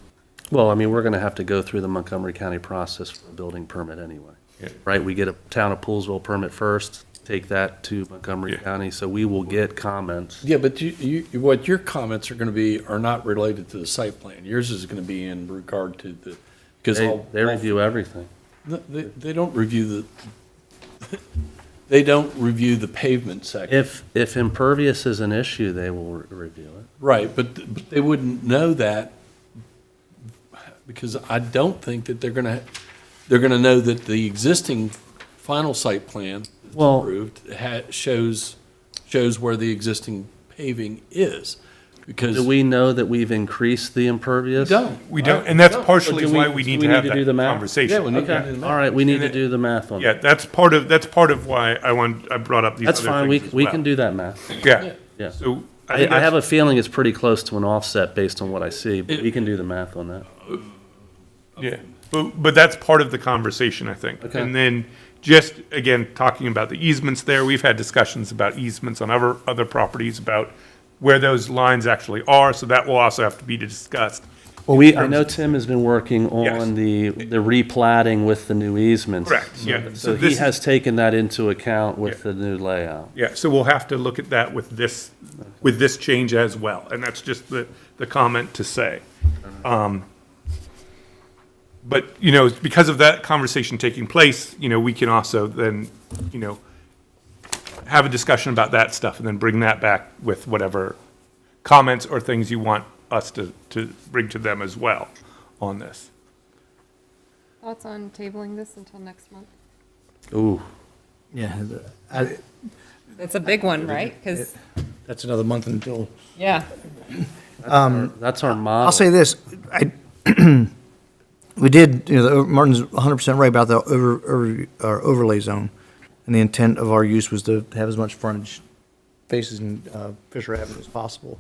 Well, we're going to have to go through the Montgomery County process for a building permit anyway. Yeah. Right? We get a town of Poolesville permit first, take that to Montgomery Yeah. County, so we will get comments. Yeah, but what your comments are gonna be are not related to the site plan. Yours is gonna be in regard to the, because They review everything. They don't review they don't review the pavement section. If impervious is an issue, they will review it. Right, but they wouldn't know that because I don't think that they're gonna know that the existing final site plan that's Well- approved shows where the existing paving is. Because Do we know that we've increased the impervious? We don't, and that's No. partially Do we- why we do need we to have need to do the that math? conversation. Yeah, we need to Okay, do the all right, we need to And it- do the math on Yeah, that. that's part of why I brought up these That's other fine, things as we well. can do that math. Yeah, Yeah. so I think have that's- a feeling it's pretty close to an offset based on what I see, but we can do the math on that. Yeah, but that's part of the conversation, I think. Okay. And then just, again, talking about the easements there, we've had discussions about easements on other properties, about where those lines actually are, so that will also have to be discussed. Well, I know Tim has been working on the replatting with the new easements. Correct, yeah. So he this- has taken that into account with the new layout. Yeah, so we'll have to look at that with this change as well, and that's just the comment to say. But, because of that conversation taking place, we can also then, have a discussion about that stuff and then bring that back with whatever comments or things you want us to bring to them as well on this. Thoughts on tabling this until next month? Ooh, Yeah, It's a big one, right? Because, that's another month until. yeah, that's our model. I'll say this, we did, Martin's 100% right about the overlay zone. And the intent of our use was to have as much frontage facing Fisher Avenue as possible.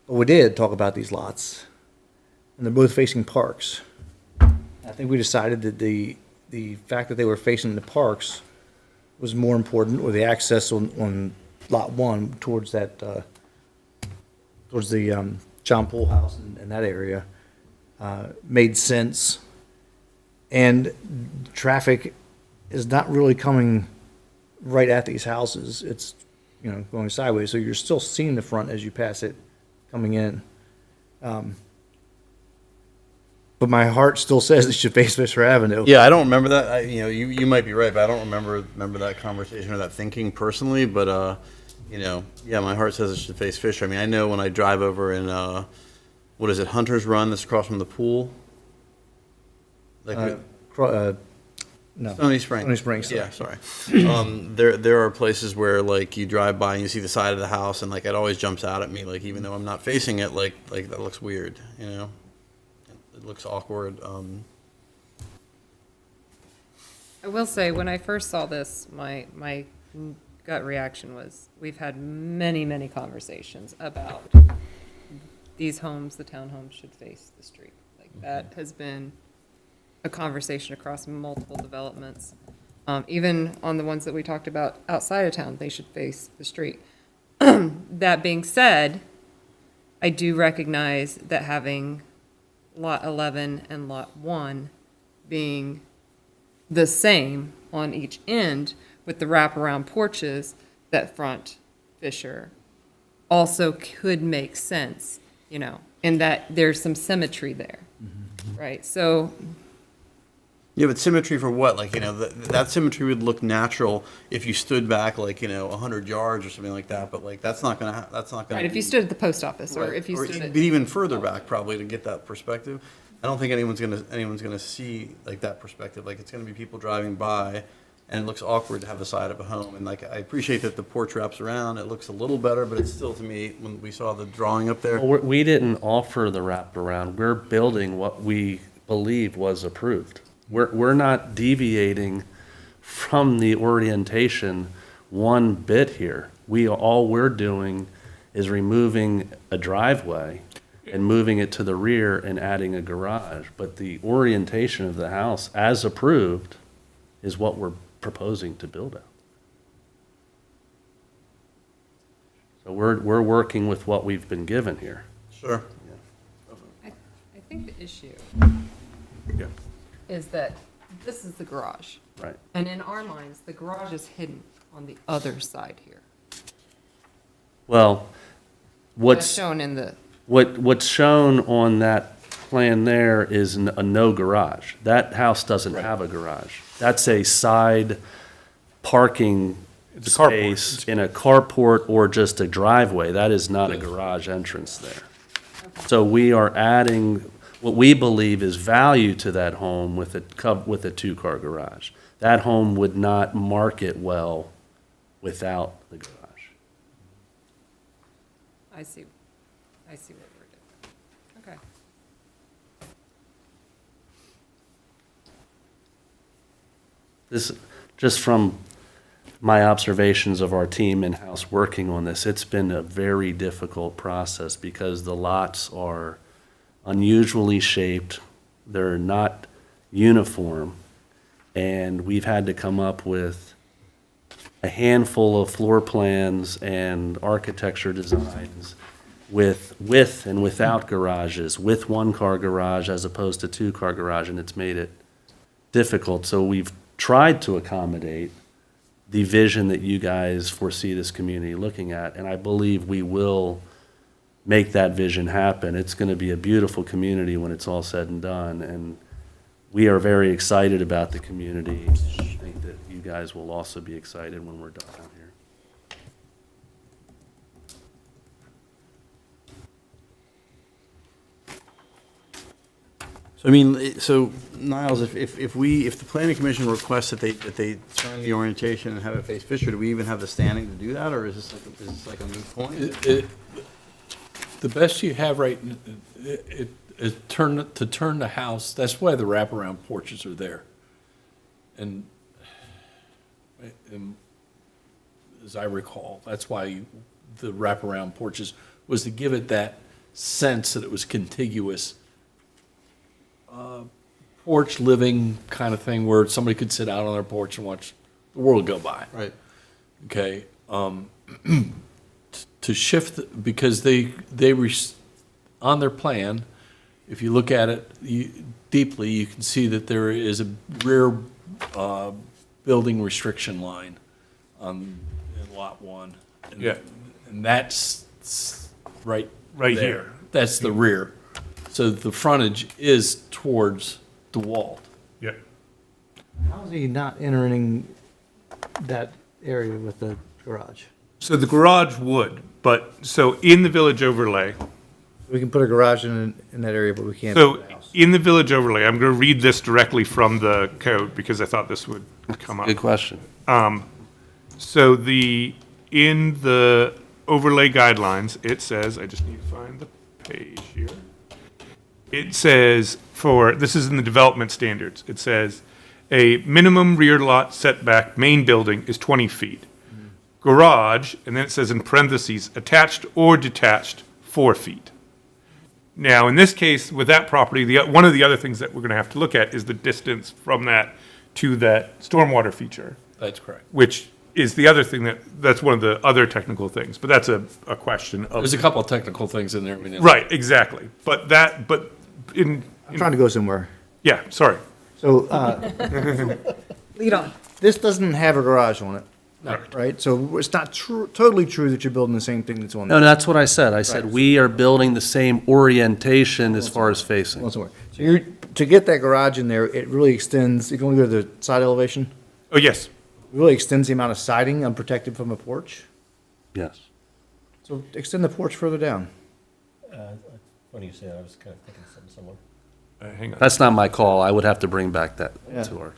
But we did talk about these lots, and they're both facing parks. I think we decided that the fact that they were facing the parks was more important, or the access on Lot 1 towards that, towards the John Poole House and that area, made sense. And traffic is not really coming right at these houses. It's, going sideways, so you're still seeing the front as you pass it coming in. But my heart still says it should face Fisher Avenue. Yeah, I don't remember that. You might be right, but I don't remember that conversation or that thinking personally. But yeah, my heart says it should face Fisher. I mean, I know when I drive over in what is it, Hunter's Run, that's across from the pool. Like No. Stony Springs. Stony Springs, Yeah, sorry. There are places where like you drive by and you see the side of the house, and like it always jumps out at me. Like even though I'm not facing it, like that looks weird. It looks awkward. I will say, when I first saw this, my gut reaction was, we've had many, many conversations about these homes, the townhomes should face the street. Like, that has been a conversation across multiple developments. Even on the ones that we talked about outside of town, they should face the street. That being said, I do recognize that having Lot 11 and Lot 1 being the same on each end with the wraparound porches that front Fisher also could make sense, in that there's some symmetry there, right? So, Yeah, but symmetry for what? Like, that symmetry would look natural if you stood back like, 100 yards or something like that. But like, that's not gonna. right, if you stood at the post office, or Right. if you Or stood at. be even further back probably to get that perspective. I don't think anyone's gonna see like that perspective. Like it's gonna be people driving by, and it looks awkward to have the side of a home. And like I appreciate that the porch wraps around. It looks a little better, but it's still, to me, when we saw the drawing up there. Well, we didn't offer the wraparound. We're building what we believe was approved. We're not deviating from the orientation one bit here. All we're doing is removing a driveway and moving it to the rear and adding a garage. But the orientation of the house, as approved, is what we're proposing to build out. So we're working with what we've been given here. Sure. I think the issue Yeah. is that this is the garage. Right. And in our minds, the garage is hidden on the other side here. Well, That's what's shown in the, what's shown on that plan there is a no garage. That house doesn't have a garage. That's a side parking It's a carport. space in a carport or just a driveway. That is not a garage entrance there. So we are adding what we believe is value to that home with a two-car garage. That home would not market well without the garage. I see what we're doing. Okay. This, just from my observations of our team in-house working on this, it's been a very difficult process because the lots are unusually shaped, they're not uniform, and we've had to come up with a handful of floor plans and architecture designs with and without garages, with one-car garage as opposed to two-car garage, and it's made it difficult. So we've tried to accommodate the vision that you guys foresee this community looking at, and I believe we will make that vision happen. It's going to be a beautiful community when it's all said and done, and we are very excited about the community. I think that you guys will also be excited when we're done out here. So I mean, so Niles, if the planning commission requests that they turn the orientation and have it face Fisher, do we even have the standing to do that, or is this like a moot point? The best you have right, is to turn the house, that's why the wraparound porches are there. And as I recall, that's why the wraparound porches was to give it that sense that it was contiguous porch living kind of thing where somebody could sit out on their porch and watch the world go by. Right. Okay, to shift, because on their plan, if you look at it deeply, you can see that there is a rear building restriction line in Lot 1. And- Yeah. And that's right Right there. here. That's the rear. So the frontage is towards the wall. Yeah. How is he not entering that area with the garage? So the garage would, but, so in the village overlay, We can put a garage in that area, but we can't. so put a house. in the village overlay, I'm going to read this directly from the code because I thought this would come up. Good question. So in the overlay guidelines, it says, I just need to find the page here. It says this is in the development standards, it says, a minimum rear lot setback main building is 20 feet. Garage, and then it says in parentheses, attached or detached, 4 feet. Now, in this case, with that property, one of the other things that we're going to have to look at is the distance from that to that stormwater feature, That's correct. which is the other thing that's one of the other technical things, but that's a question of. There's a couple of technical things in there. we didn't- Right, exactly. But I'm trying to go somewhere. yeah, sorry. So, Lead on. this doesn't have a garage on it, No. right? So it's not totally true that you're building the same thing that's on No, there. that's what I said. I said, we are building the same orientation as far as facing. So to get that garage in there, it really extends, if you want to go to the side elevation, Oh, yes. it really extends the amount of siding unprotected from a porch. Yes. So extend the porch further down. Funny you say that, I was kind of thinking something similar. Hang on. That's not my call. I would have to bring back that Yeah. to our.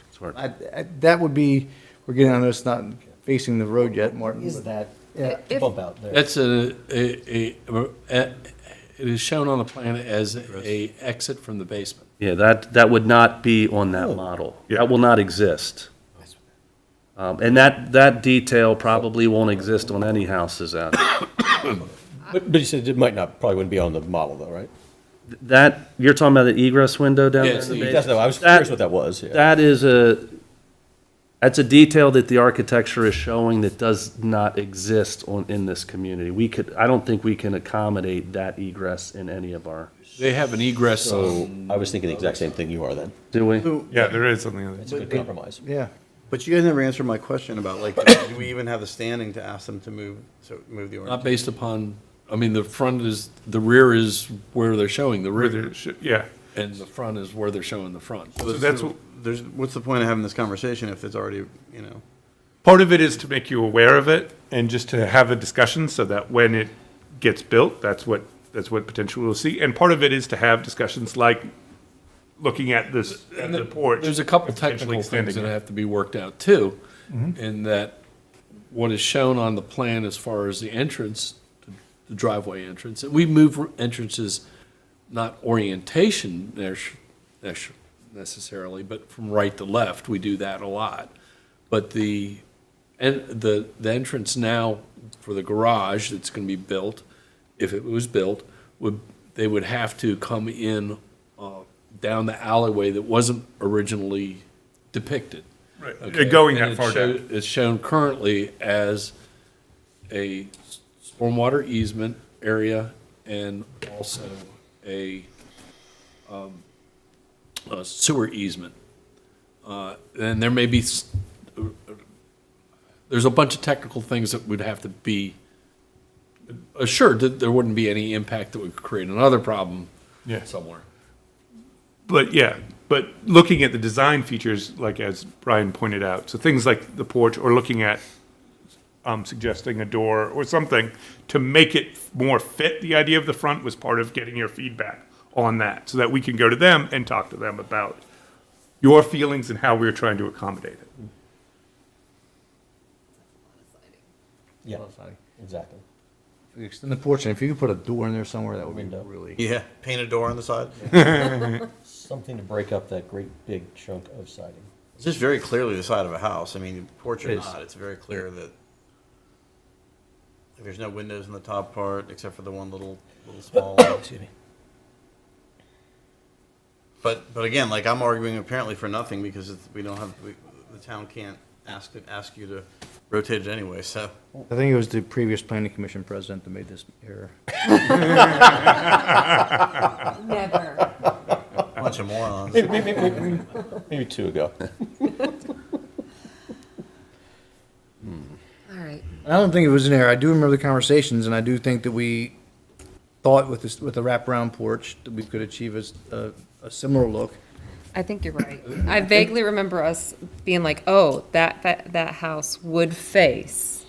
That would be, we're getting on this, not facing the road yet, Martin. Is but- that Yeah. bump out there? That's it is shown on the plan as a exit from the basement. Yeah, that would not be on that model. Yeah. That will not exist. And that detail probably won't exist on any houses out there. But you said it might not, probably wouldn't be on the model though, right? That, you're talking about the egress window down Yeah, there it's in the the- That's, basement? no, I was That- curious what that was, yeah. That's a detail that the architecture is showing that does not exist in this community. I don't think we can accommodate that egress in any of our, They have an egress So on, I was thinking the exact same thing you are then. do we? Yeah, there is something on It's there. a good compromise. Yeah. But you guys never answered my question about, like, do we even have the standing to ask them to move the orientation? not based upon, I mean, the rear is where they're showing the Where rear, there should- Yeah. and the front is where they're showing the front. So that's what. What's the point of having this conversation if it's already, Part of it is to make you aware of it and just to have a discussion so that when it gets built, that's what potentially we'll see. And part of it is to have discussions like looking at this, at the porch. There's a couple and potentially technical things extending that it. have to be worked out too, in that what is shown on the plan as far as the entrance, the driveway entrance, and we move entrances, not orientation necessarily, but from right to left, we do that a lot. But the entrance now for the garage that's going to be built, if it was built, they would have to come in down the alleyway that wasn't originally depicted. Right, Okay? going And that far down. It's shown currently as a stormwater easement area and also a sewer easement. And there may be, there's a bunch of technical things that would have to be assured that there wouldn't be any impact that would create another problem Yeah. somewhere. But looking at the design features, like as Brian pointed out, so things like the porch or looking at suggesting a door or something to make it more fit the idea of the front was part of getting your feedback on that so that we can go to them and talk to them about your feelings and how we're trying to accommodate it. Yeah, exactly. If you extend the porch, and if you could put a door in there somewhere, that would be Window. really. Yeah, paint a door on the side. Something to break up that great big chunk of siding. It's just very clearly the side of a house. I mean, porch or It is. not, it's very clear that like, there's no windows in the top part except for the one little small one. Excuse me. But again, like I'm arguing apparently for nothing because the town can't ask you to rotate it anyway. So I think it was the previous planning commission president that made this error. Never. bunch of morons. Maybe two ago. All right. I don't think it was an error. I do remember the conversations, and I do think that we thought with this, with the wraparound porch, that we could achieve a similar look. I think you're right. I vaguely remember us being like, oh, that house would face.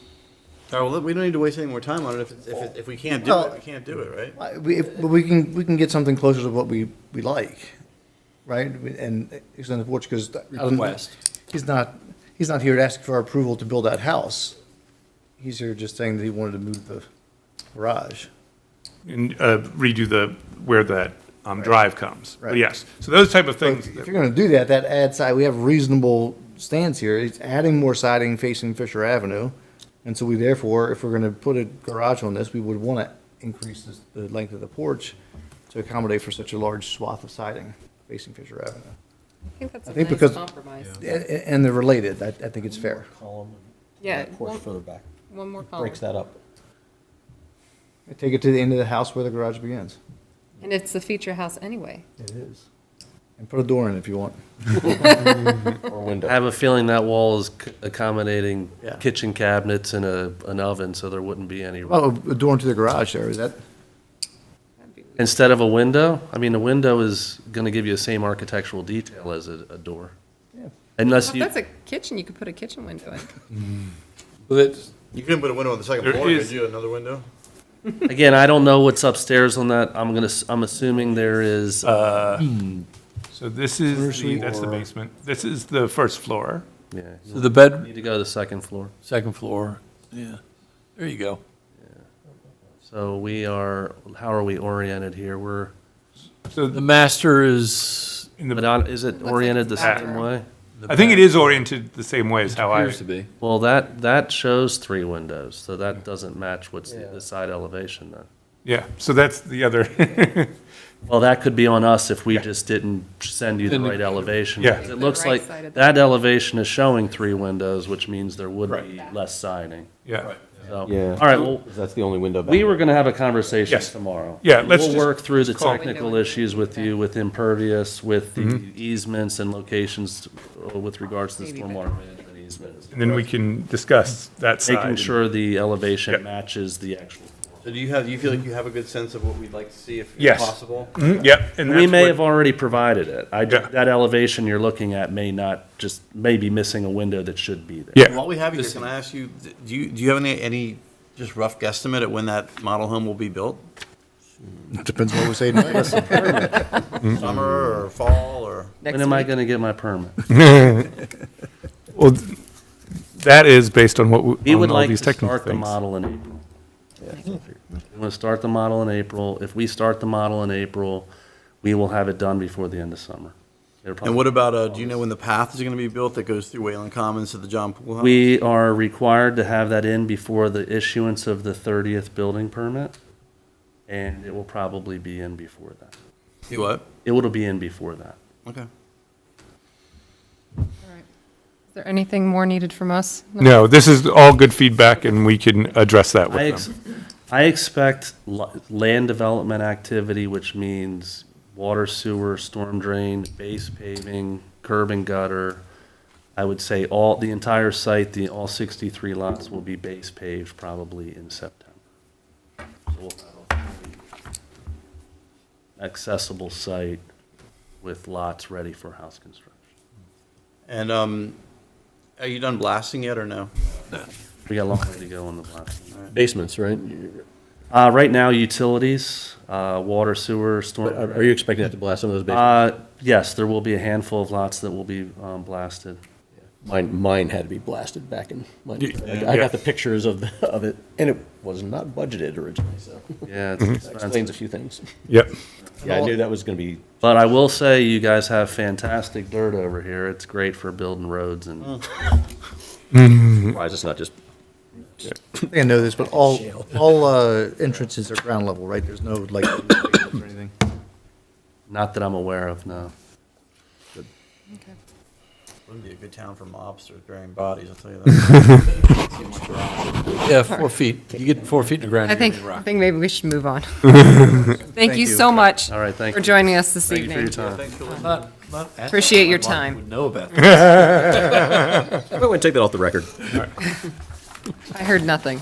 All right, well, we don't need to waste any more time on it. If we can't do it, we can't do it, right? But we can get something closer to what we like, right? And extend the porch, because Request. he's not here to ask for our approval to build that house. He's here just saying that he wanted to move the garage. And redo where that drive comes. But Right. yes, so those type of things. If you're gonna do that, that adds side, we have reasonable stands here. It's adding more siding facing Fisher Avenue. And so we therefore, if we're gonna put a garage on this, we would wanna increase the length of the porch to accommodate for such a large swath of siding facing Fisher Avenue. I think that's I a think nice because- compromise. And they're related. I think it's fair. Column Yeah, and porch further back. one more column. Breaks that up. Take it to the end of the house where the garage begins. And it's a feature house anyway. It is. And put a door in if you want. Or window. I have a feeling that wall is accommodating Yeah. kitchen cabinets and an oven, so there wouldn't be any. Oh, a door into the garage there, is that? Instead of a window, I mean, a window is going to give you the same architectural detail as a door. Yeah. Unless If you, that's a kitchen, you could put a kitchen window in. Well, that's, You couldn't put a window on the second There floor, is- could you? Another window? again, I don't know what's upstairs on that. I'm assuming there is, So this is, that's the basement. This is the first floor. yeah. so the bed, Need to go to the second floor. second floor, yeah, there you go. So how are we oriented here? So The master is, in the, Is it oriented the it's same way? I think it is oriented the same way as how I, appears to be. Well, that shows 3 windows, so that doesn't match what's the side elevation then. yeah, so that's the other, Well, that could be on us if we just didn't send you the Didn't- right elevation. Yeah. Because it looks The right like side of the- that elevation is showing 3 windows, which means there would Right. be less siding. yeah. So, Yeah. all right, well, That's the only window back. we were going to have a conversation Yes. tomorrow. Yeah, let's We'll just- work through the just call. technical issues with you, with impervious, with the Mm-hmm. easements and locations with regards to the Maybe stormwater management easements. And then we can discuss that side. Making sure the elevation Yep. matches the actual floor So do you feel like you have a good sense of what we'd like to see if Yes. possible? Yep. And We that's may what- have already provided it. Yeah. That elevation you're looking at may be missing a window that should be there. Yeah. While we have you here, can I ask you, do you have any just rough guesstimate at when that model home will be built? Depends on what we say tonight. Summer or fall or? When am I gonna get my permit? Well, that is based on what, We would on all like these to technical start the things. model in April. We want to start the model in April. If we start the model in April, we will have it done before the end of summer. And what about, do you know when the path is going to be built that goes through Wayland Commons to the John Pool House? We are required to have that in before the issuance of the 30th building permit, and it will probably be in before that. Do what? It will be in before that. Okay. Is there anything more needed from us? No, this is all good feedback, and we can address that I with them. I expect land development activity, which means water, sewer, storm drain, base paving, curb and gutter. I would say the entire site, all 63 lots will be base paved probably in September. So we'll have a fully accessible site with lots ready for house construction. And are you done blasting yet or no? We got a long way to go on the blasting. Basements, right? Right now, utilities, water, sewer, storm. But are you expecting that to blast some of those basements? Yes, there will be a handful of lots that will be blasted. Mine had to be blasted back in, I Yeah. got the pictures of it, and it was not budgeted originally, so Yeah, it's that expensive. explains a few things. Yep. Yeah, I knew that was gonna be, But I will say, you guys have fantastic dirt over here. It's great for building roads and, surprised it's not just, I think I know this, but all entrances are ground level, right? There's no like or anything. not that I'm aware of, no. Wouldn't be a good town for mobsters burying bodies, I'll tell you that. Yeah, 4 feet. You get 4 feet in the ground. I you're think, gonna be I rock. think maybe we should move on. Thank you so much All right, thank for you. joining us this Thank you for your evening. time. Not asking Appreciate your what Mark time. Would know about that. I might want to take that off the record. I heard nothing.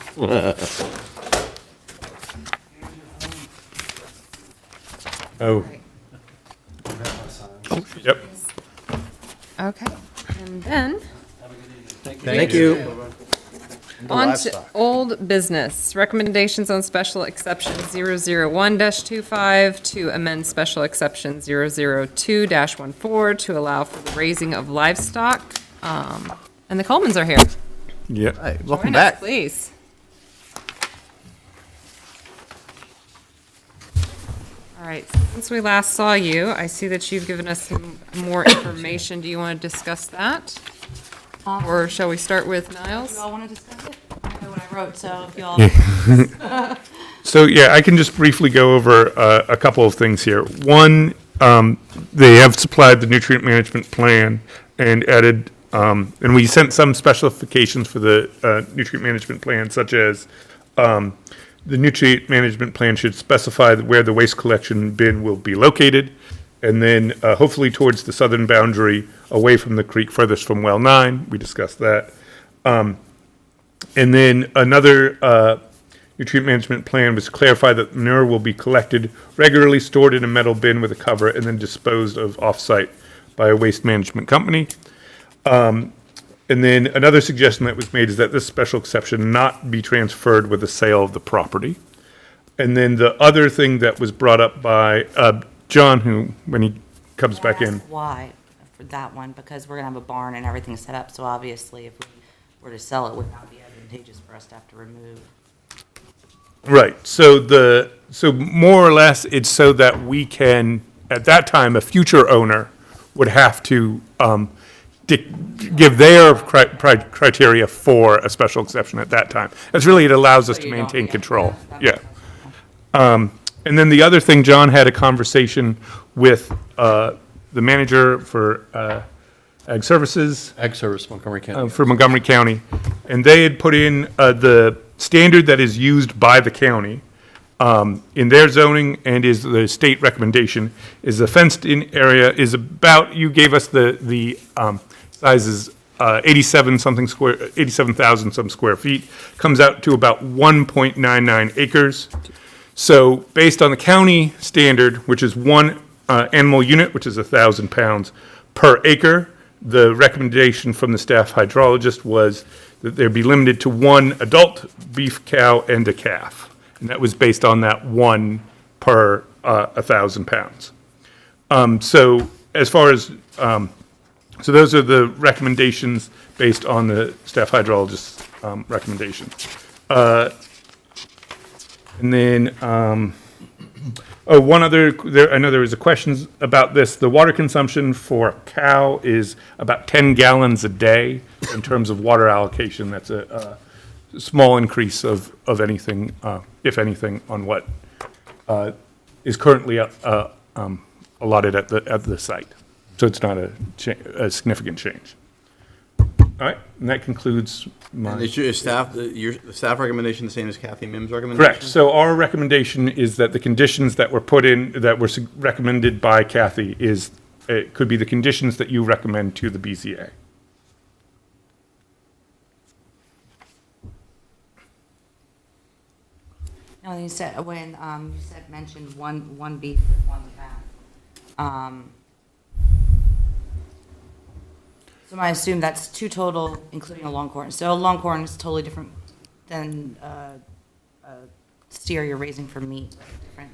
Oh. Yep. Okay, and then Thank you. on to old business. Recommendations on special exception 001-25 to amend special exception 002-14 to allow for the raising of livestock. And the Colemans are here. Yeah. Hi, welcome Join us, back. please. All right, since we last saw you, I see that you've given us some more information. Do you want to discuss that? Or shall we start with Niles? You all want to discuss it? I know what I wrote, so if you all. So, yeah, I can just briefly go over a couple of things here. One, they have supplied the nutrient management plan and added, and we sent some specifications for the nutrient management plan, such as the nutrient management plan should specify where the waste collection bin will be located, and then hopefully towards the southern boundary, away from the creek furthest from well 9. We discussed that. And then another nutrient management plan was to clarify that manure will be collected regularly, stored in a metal bin with a cover, and then disposed of off-site by a waste management company. And then another suggestion that was made is that this special exception not be transferred with the sale of the property. And then the other thing that was brought up by John, who, when he comes back in. Why for that one? Because we're gonna have a barn and everything set up, so obviously if we were to sell it, it would not be advantageous for us to have to remove. Right, so more or less, it's so that we can, at that time, a future owner would have to give their criteria for a special exception at that time. That's really, it allows us So to you don't- maintain yeah, control, that yeah. makes sense. And then the other thing, John had a conversation with the manager for Ag Services, Ag Service, Montgomery County. for Montgomery County, and they had put in the standard that is used by the county in their zoning and is the state recommendation, is the fenced-in area is about, you gave us the sizes 87,000 some square feet, comes out to about 1.99 acres. So based on the county standard, which is one animal unit, which is 1,000 pounds per acre, the recommendation from the staff hydrologist was that there be limited to one adult beef cow and a calf. And that was based on that one per 1,000 pounds. So as far as, so those are the recommendations based on the staff hydrologist's recommendation. And then, one other, I know there was a question about this. The water consumption for a cow is about 10 gallons a day in terms of water allocation. That's a small increase of anything, if anything, on what is currently allotted at the site. So it's not a significant change. All right, and that concludes my. And is your staff, the staff recommendation the same as Kathy Mims' recommendation? Correct. So our recommendation is that the conditions that were put in, that were recommended by Kathy is, it could be the conditions that you recommend to the BZA. No, you said, when, you said, mentioned one beef with one calf. So I assume that's two total, including a longhorn. So a longhorn is totally different than a steer you're raising for meat, right?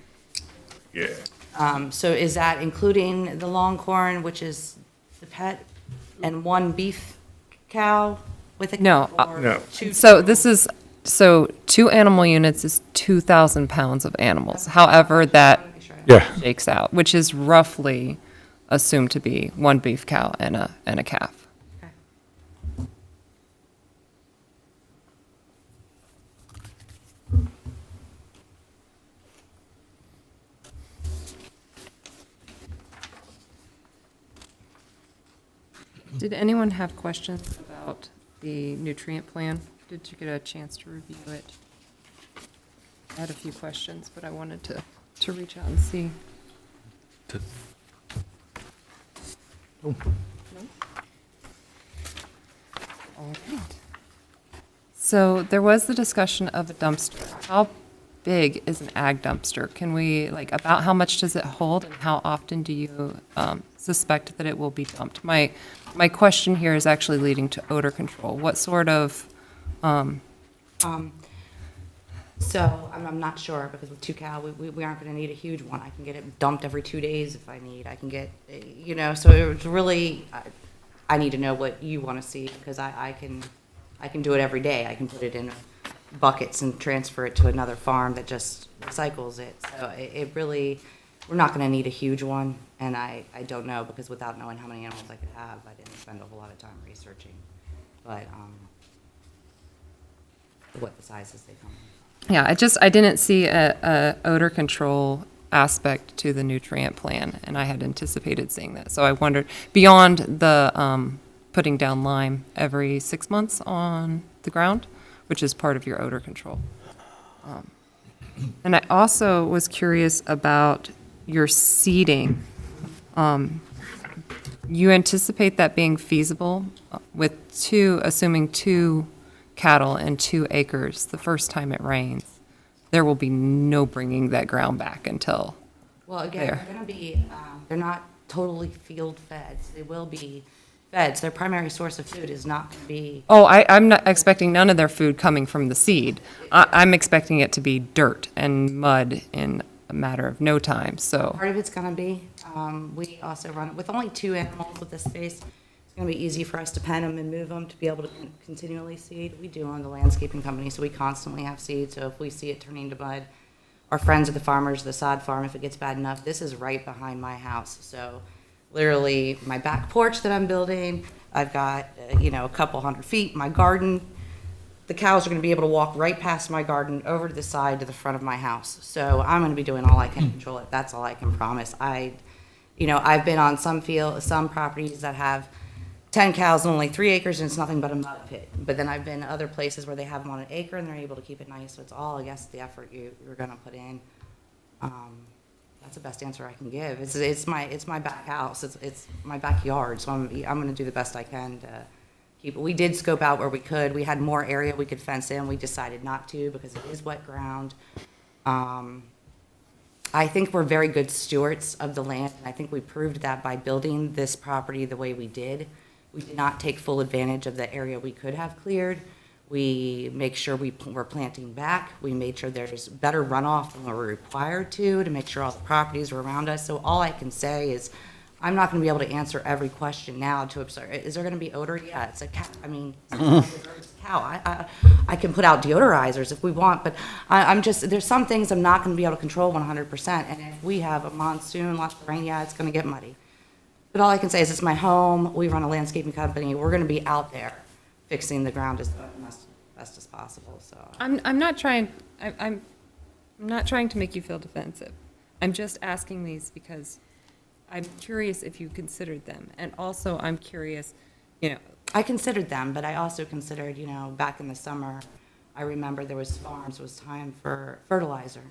Different. Yeah. So is that including the longhorn, which is the pet, and one beef cow with a? No, or No. two So this is, so 2 animal units is 2,000 pounds of animals. However, that Yeah. shakes out, which is roughly assumed to be one beef cow and a calf. Okay. Did anyone have questions about the nutrient plan? Did you get a chance to review it? I had a few questions, but I wanted to reach out and see. Oh. All right. So there was the discussion of a dumpster. How big is an ag dumpster? Can we, like, about how much does it hold and how often do you suspect that it will be dumped? My question here is actually leading to odor control. What sort of, So I'm not sure, because with 2 cow, we aren't gonna need a huge one. I can get it dumped every 2 days if I need. I can get, so it's really, I need to know what you wanna see, because I can do it every day. I can put it in buckets and transfer it to another farm that just recycles it. So it really, we're not gonna need a huge one, and I don't know, because without knowing how many animals I could have, I didn't spend a whole lot of time researching. But, what the sizes they come in. yeah, I didn't see a odor control aspect to the nutrient plan, and I had anticipated seeing that. So I wondered, beyond the putting down lime every 6 months on the ground, which is part of your odor control. And I also was curious about your seeding. You anticipate that being feasible with assuming 2 cattle and 2 acres the first time it rains? There will be no bringing that ground back until Well, again, there. they're gonna be, they're not totally field feds. They will be feds. Their primary source of food is not gonna be, Oh, I'm not expecting none of their food coming from the seed. I'm expecting it to be dirt and mud in a matter of no time, so. part of it's gonna be, we also run, with only 2 animals with this space, it's gonna be easy for us to pen them and move them to be able to continually seed. We do own the landscaping company, so we constantly have seed, so if we see it turning to mud, our friends at the farmers, the sod farm, if it gets bad enough, this is right behind my house, so literally my back porch that I'm building, I've got, a couple 100 feet, my garden, the cows are gonna be able to walk right past my garden over to the side to the front of my house, so I'm gonna be doing all I can to control it, that's all I can promise. I've been on some properties that have 10 cows and only 3 acres, and it's nothing but a mud pit. But then I've been to other places where they have them on an acre and they're able to keep it nice. So it's all, I guess, the effort you're going to put in. That's the best answer I can give. It's my back house. It's my backyard. So I'm going to do the best I can to people, we did scope out where we could. We had more area we could fence in. We decided not to because it is wet ground. I think we're very good stewards of the land, and I think we proved that by building this property the way we did. We did not take full advantage of the area we could have cleared. We make sure we're planting back. We made sure there's better runoff than we're required to make sure all the properties are around us. So all I can say is, I'm not gonna be able to answer every question now to observe. Is there gonna be odor? Yeah, it's a cow. I mean, it's a cow. I can put out deodorizers if we want, but I'm just, there's some things I'm not gonna be able to control 100%. And if we have a monsoon, lots of rain, yeah, it's gonna get muddy. But all I can say is it's my home. We run a landscaping company. We're gonna be out there fixing the ground as best as possible, so. I'm not trying to make you feel defensive. I'm just asking these because I'm curious if you considered them. And also, I'm curious, I considered them, but I also considered, back in the summer, I remember there was farms, it was time for fertilizer.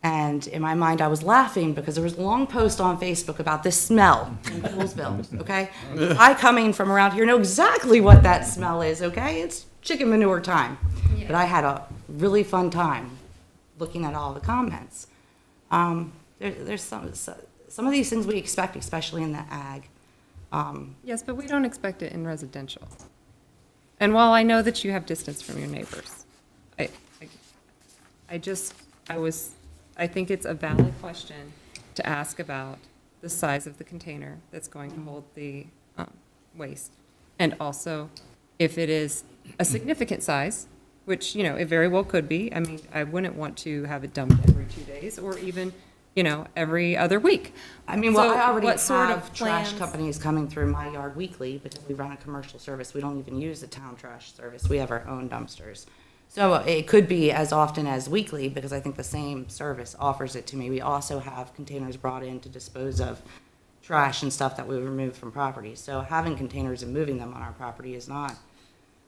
And in my mind, I was laughing because there was a long post on Facebook about this smell in Poolesville, okay? I, coming from around here, know exactly what that smell is, okay? It's chicken manure time. But I had a really fun time looking at all the comments. There's some of these things we expect, especially in the ag. yes, but we don't expect it in residential. And while I know that you have distance from your neighbors, I think it's a valid question to ask about the size of the container that's going to hold the waste. And also, if it is a significant size, which, it very well could be. I mean, I wouldn't want to have it dumped every 2 days or even, every other week. I mean, well, So I already what sort of have trash plans- companies coming through my yard weekly because we run a commercial service. We don't even use the town trash service. We have our own dumpsters. So it could be as often as weekly because I think the same service offers it to me. We also have containers brought in to dispose of trash and stuff that we remove from properties. So having containers and moving them on our property is not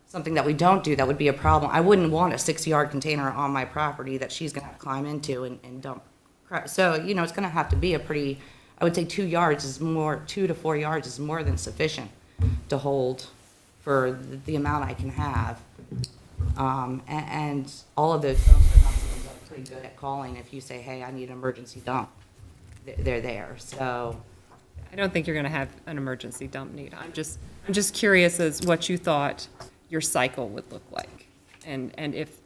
something that we don't do. That would be a problem. I wouldn't want a 6-yard container on my property that she's gonna have to climb into and dump crap. So, it's gonna have to be a pretty, I would say 2 yards is more, 2 to 4 yards is more than sufficient to hold for the amount I can have. And all of those dumpster companies are pretty good at calling if you say, hey, I need an emergency dump. They're there, so. I don't think you're going to have an emergency dump need. I'm just curious as what you thought your cycle would look like. And if,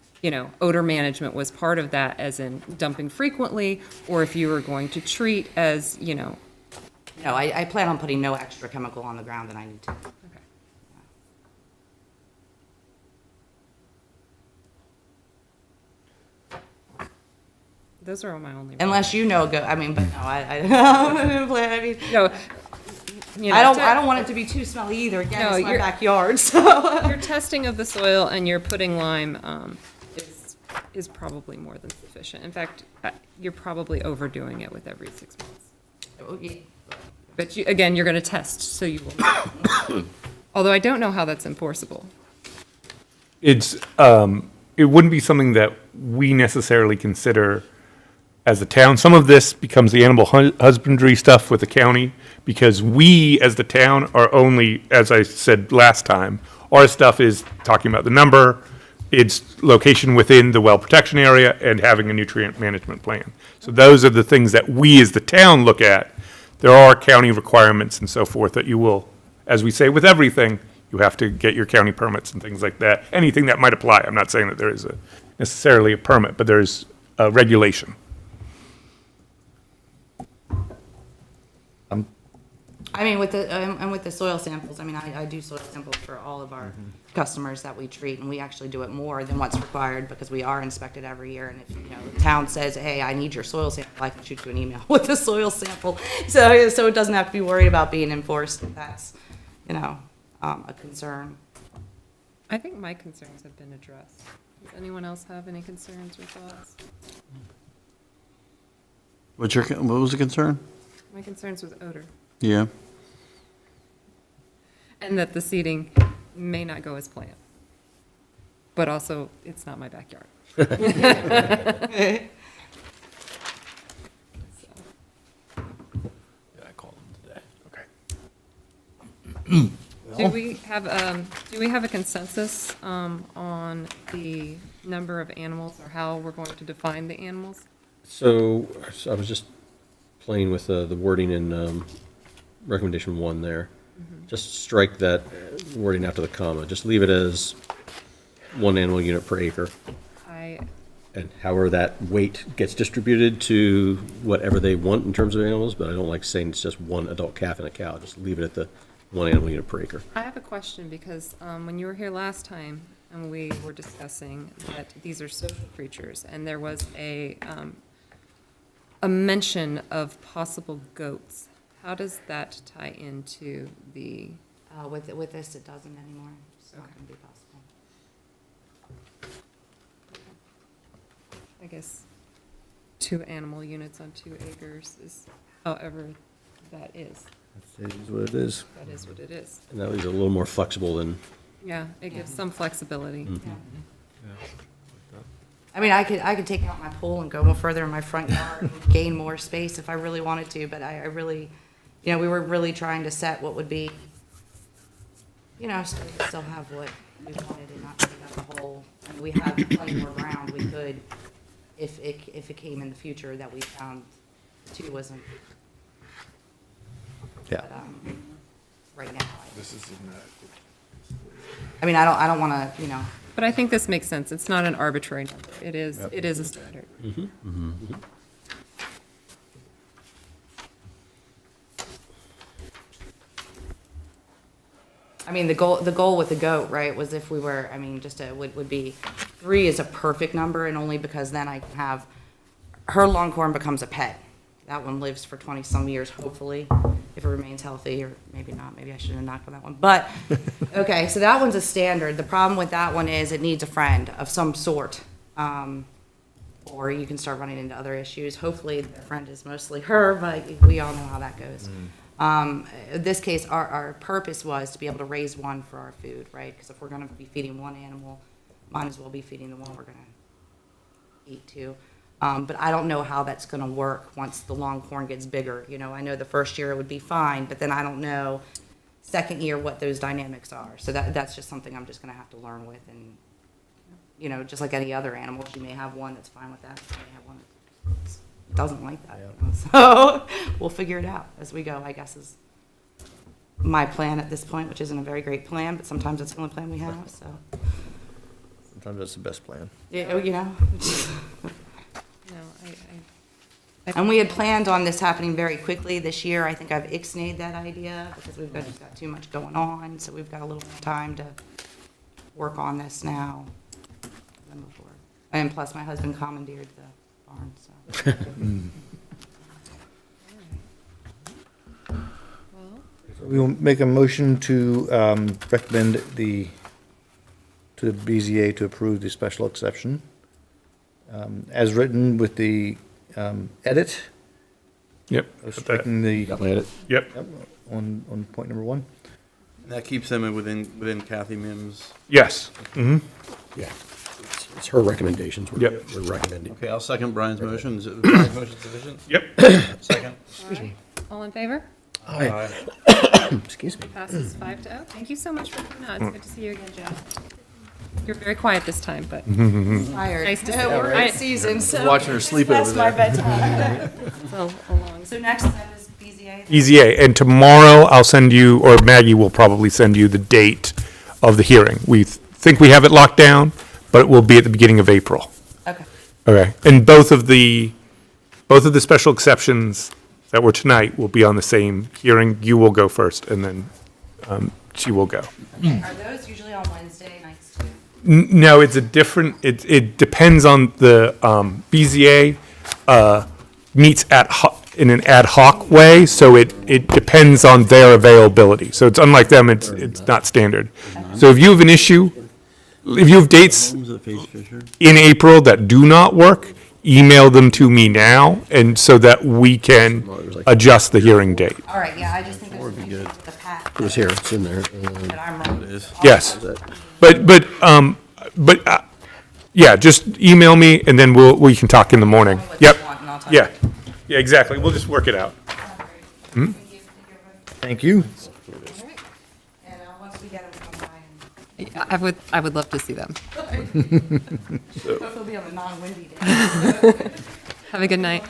odor management was part of that, as in dumping frequently, or if you were going to treat as, No, I plan on putting no extra chemical on the ground than I need to. Okay. Those are all my only. Unless but no, I didn't plan, No, I don't want it to be too smelly either. Again, No, it's my you're- backyard, so. your testing of the soil and your putting lime is probably more than sufficient. In fact, you're probably overdoing it with every 6 months. But again, you're going to test, so you will. Although I don't know how that's enforceable. It's, it wouldn't be something that we necessarily consider as a town. Some of this becomes the animal husbandry stuff with the county, because we, as the town, are only, as I said last time, our stuff is talking about the number, its location within the well protection area, and having a nutrient management plan. So those are the things that we, as the town, look at. There are county requirements and so forth that you will, as we say with everything, you have to get your county permits and things like that. Anything that might apply. I'm not saying that there is necessarily a permit, but there's a regulation. I mean, with the soil samples, I mean, I do soil samples for all of our customers that we treat, and we actually do it more than what's required because we are inspected every year. And if, the town says, hey, I need your soil sample, I can shoot you an email with the soil sample. So it doesn't have to be worried about being enforced if that's, a concern. I think my concerns have been addressed. Does anyone else have any concerns or thoughts? What was the concern? My concerns with odor. Yeah. And that the seeding may not go as planned. But also, it's not my backyard. Yeah, I called them today. Okay. Do we have a consensus on the number of animals or how we're going to define the animals? So I was just playing with the wording in recommendation 1 there. Just strike that wording after the comma. Just leave it as 1 animal unit per acre. And however that weight gets distributed to whatever they want in terms of animals, but I don't like saying it's just 1 adult calf and a cow. Just leave it at the 1 animal unit per acre. I have a question because when you were here last time and we were discussing that these are social creatures and there was a mention of possible goats. How does that tie into the? With this, it doesn't anymore. It's not going to be possible. I guess 2 animal units on 2 acres is however that is. That is what it is. That is what it is. And that is a little more flexible than, Yeah, it gives some flexibility. I mean, I could take out my pool and go more further in my front yard and gain more space if I really wanted to, but I really, we were really trying to set what would be, so we could still have what we wanted and not take up the whole, and we have plenty more ground we could, if it came in the future that we found 2 wasn't. yeah. But, right now. I mean, I don't want to, But I think this makes sense. It's not an arbitrary number. It is a standard. I mean, the goal with the goat, right, was if we were, would be 3 is a perfect number, and only because then I can have, her longhorn becomes a pet. That one lives for 20-some years, hopefully, if it remains healthy, or maybe not. Maybe I shouldn't have knocked on that one. But, okay, so that one's a standard. The problem with that one is it needs a friend of some sort. Or you can start running into other issues. Hopefully, the friend is mostly her, but we all know how that goes. In this case, our purpose was to be able to raise 1 for our food, right? Because if we're going to be feeding 1 animal, might as well be feeding the one we're going to eat too. But I don't know how that's going to work once the longhorn gets bigger. I know the first year it would be fine, but then I don't know second year what those dynamics are. So that's just something I'm just going to have to learn with. And, just like any other animals, you may have one that's fine with that. You may have one that doesn't like that. So we'll figure it out as we go, I guess, is my plan at this point, which isn't a very great plan, but sometimes it's the only plan we have. So Sometimes that's the best plan. No, And we had planned on this happening very quickly this year. I think I've ixnayed that idea because we've just got too much going on. So we've got a little more time to work on this now than before. And plus, my husband commandeered the barn, so. We will make a motion to recommend to the BZA to approve the special exception as written with the edit. Yep. Striking the, Got my edit? Yep. on point number 1. That keeps them within Kathy Mims. Yes. Yeah. It's her recommendations. Yep. We're recommending. Okay, I'll second Brian's motion. Is it Brian's motion sufficient? Yep. Second. All right. All in favor? Aye. Excuse me. Passes 5-0. Thank you so much for coming out. It's good to see you again, Jeff. You're very quiet this time, but Tired. nice to see We're you. in season, so. Watching her sleep over That's my there. bedtime. So along. So next step is BZA. EZA, and tomorrow I'll send you, or Maggie will probably send you the date of the hearing. We think we have it locked down, but it will be at the beginning of April. Okay. Okay, and both of the special exceptions that were tonight will be on the same hearing. You will go first, and then she will go. Are those usually on Wednesday nights too? No, it's a different, it depends on the, BZA meets in an ad hoc way, so it depends on their availability. So it's unlike them, it's not standard. So if you have an issue, if you have dates in April that do not work, email them to me now, and so that we can adjust the hearing date. All right, yeah, I just think there's an issue with the pack. It was here, it's in there. That I'm wrong. Yes. But yeah, just email me, and then we can talk in the morning. Tell me what you Yep. want, and I'll tell Yeah, you. yeah, exactly. We'll just work it out. Thank you. And Once we get them come by and Yeah, I would love to see them. hopefully it'll be on a non-windy day. Have a good night.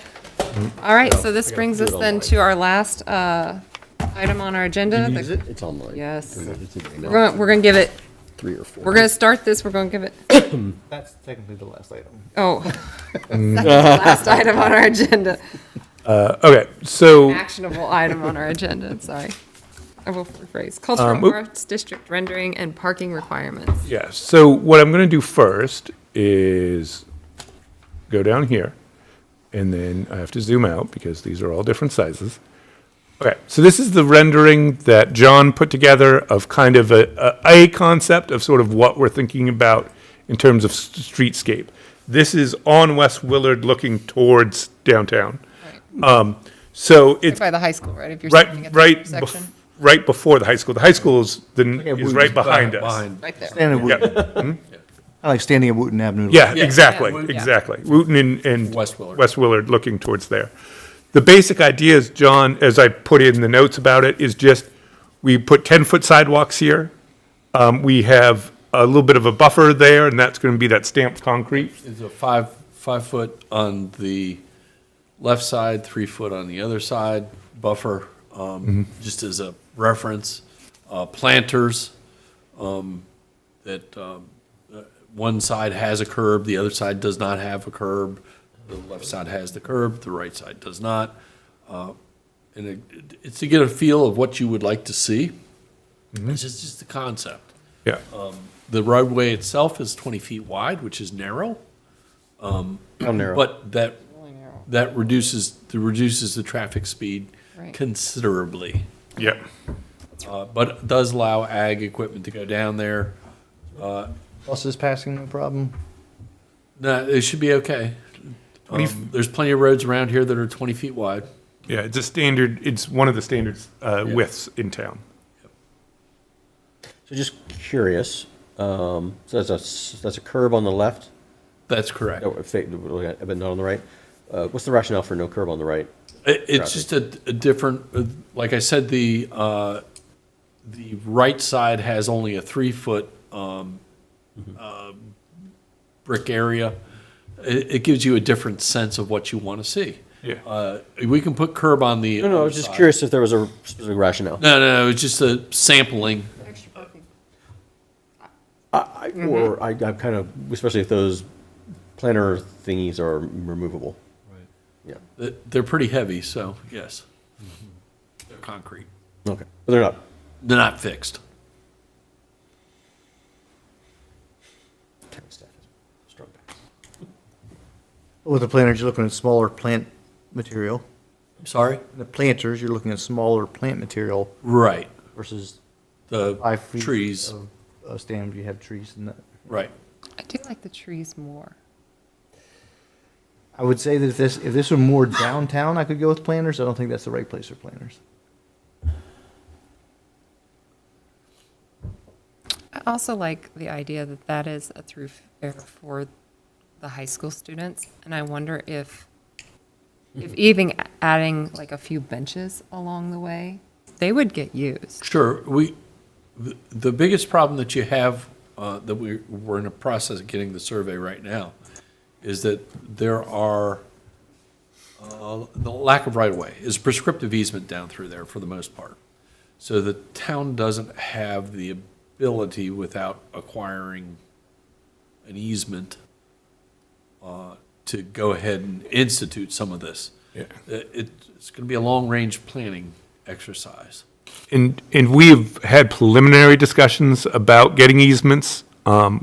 All right, so this brings us then to our last item on our agenda. Use it? It's online. Yes. It's an email. We're gonna give it, 3 or 4. we're gonna start this, we're gonna give it, That's technically the last item. oh. Second to last item on our agenda. Okay, so. Actionable item on our agenda, sorry. I will rephrase. Cultural oop. Arts District rendering and parking requirements. Yeah, so what I'm going to do first is go down here, and then I have to zoom out because these are all different sizes. Okay, so this is the rendering that John put together of kind of a concept of sort of what we're thinking about in terms of streetscape. This is on West Willard looking towards downtown. So Right it's by the high school, right? If you're standing at the intersection. right before the high school. The high school is right behind us. Right there. Standing at Wooten. I like standing at Wooten Avenue. Yeah, Yeah, exactly, yeah. exactly. Wooten and West Willard. West Willard looking towards there. The basic idea is, John, as I put in the notes about it, is just, we put 10-foot sidewalks here. We have a little bit of a buffer there, and that's gonna be that stamped concrete. It's a 5 foot on the left side, 3 foot on the other side, buffer, just as a reference. Planters, that, one side has a curb, the other side does not have a curb. The left side has the curb, the right side does not. And it's to get a feel of what you would like to see. It's just the concept. Yeah, The roadway itself is 20 feet wide, which is narrow. How narrow? But that reduces the traffic speed Right. considerably. yeah. But it does allow ag equipment to go down there. Buses passing, no problem. No, it should be okay. There's plenty of roads around here that are 20 feet wide. Yeah, it's a standard, it's one of the standards widths in town. So just curious, so that's a curb on the left, That's correct. but not on the right? What's the rationale for no curb on the right? It's just a different, like I said, the right side has only a 3 foot brick area. It gives you a different sense of what you want to see. Yeah. We can put curb on the. No, I other was just side. curious if there was a specific rationale. No, it's just a sampling. Extra parking. I'm kind of, especially if those planter thingies are removable. They're pretty heavy, so yes. They're concrete. Okay, but they're not. They're not fixed. Town staff is strong backs. With the planters, you're looking at smaller plant material. I'm sorry? The planters, you're looking at smaller plant material Right. versus The 5 feet trees, of stand, you have trees and that. right. I do like the trees more. I would say that if this were more downtown, I could go with planters. I don't think that's the right place for planters. I also like the idea that that is a thoroughfare for the high school students, and I wonder if even adding like a few benches along the way, they would get used. Sure, the biggest problem that you have, that we're in a process of getting the survey right now, is that there are, the lack of right-of-way is prescriptive easement down through there for the most part. So the town doesn't have the ability, without acquiring an easement, to go ahead and institute some of this. Yeah. It's going to be a long-range planning exercise. And we've had preliminary discussions about getting easements.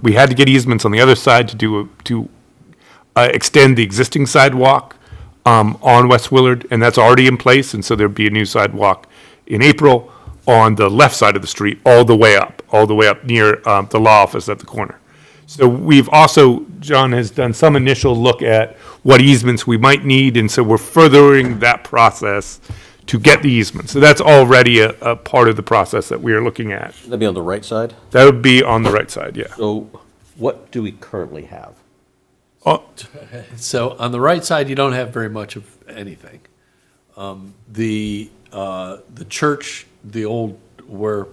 We had to get easements on the other side to extend the existing sidewalk on West Willard, and that's already in place, and so there'd be a new sidewalk in April on the left side of the street, all the way up near the law office at the corner. So we've also, John has done some initial look at what easements we might need, and so we're furthering that process to get the easement. So that's already a part of the process that we are looking at. That'd be on the right side? That would be on the right side, yeah. So what do we currently have? Oh, So on the right side, you don't have very much of anything. The church, the old, where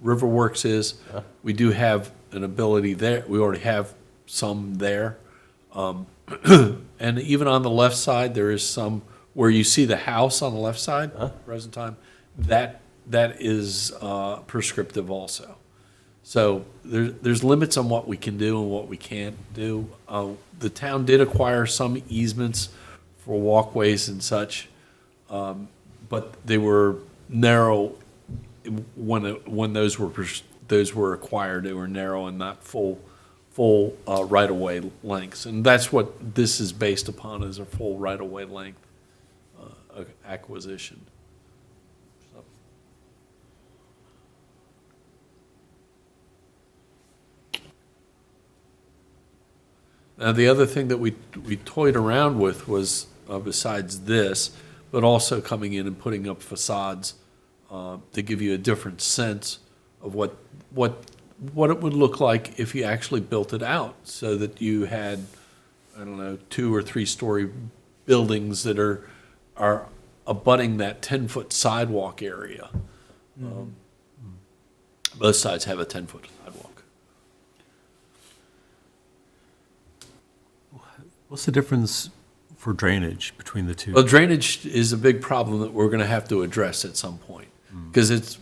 Riverworks is. We do have an ability there, we already have some there. And even on the left side, there is some, where you see the house on the left side, present time, that is prescriptive also. So there's limits on what we can do and what we can't do. The town did acquire some easements for walkways and such, but they were narrow when those were acquired. They were narrow and not full right-of-way lengths. And that's what this is based upon, is a full right-of-way length acquisition. So. Now, the other thing that we toyed around with was, besides this, but also coming in and putting up facades to give you a different sense of what it would look like if you actually built it out, so that you had, I don't know, 2 or 3 story buildings that are abutting that 10-foot sidewalk area. Both sides have a 10-foot sidewalk. What's the difference for drainage between the two? Well, drainage is a big problem that we're gonna have to address at some point. Because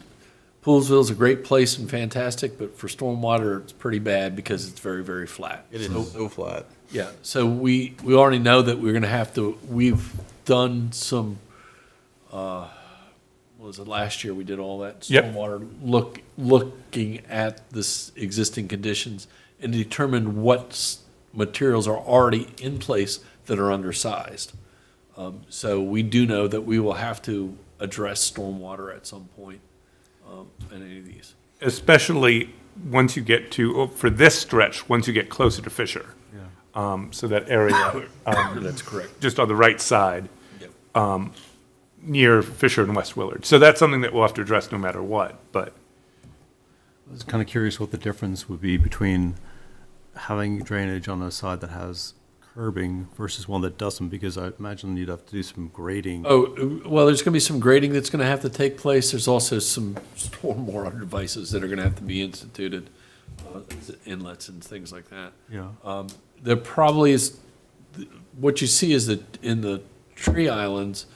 Poolesville's a great place and fantastic, but for stormwater, it's pretty bad because it's very, very flat. It is so flat. Yeah, so we already know that we're gonna have to, we've done some, what was it, last year we did all that Yep. stormwater, looking at this existing conditions and determine what materials are already in place that are undersized. So we do know that we will have to address stormwater at some point in any of these. Especially once you get to, for this stretch, once you get closer to Fisher. So that area, That's correct. just on the right side, Yep. near Fisher and West Willard. So that's something that we'll have to address no matter what, but. I was kind of curious what the difference would be between having drainage on a side that has curbing versus one that doesn't, because I imagine you'd have to do some grading. Oh, well, there's gonna be some grading that's gonna have to take place. There's also some stormwater devices that are gonna have to be instituted, inlets and things like that. Yeah. There probably is, what you see is that in the tree islands,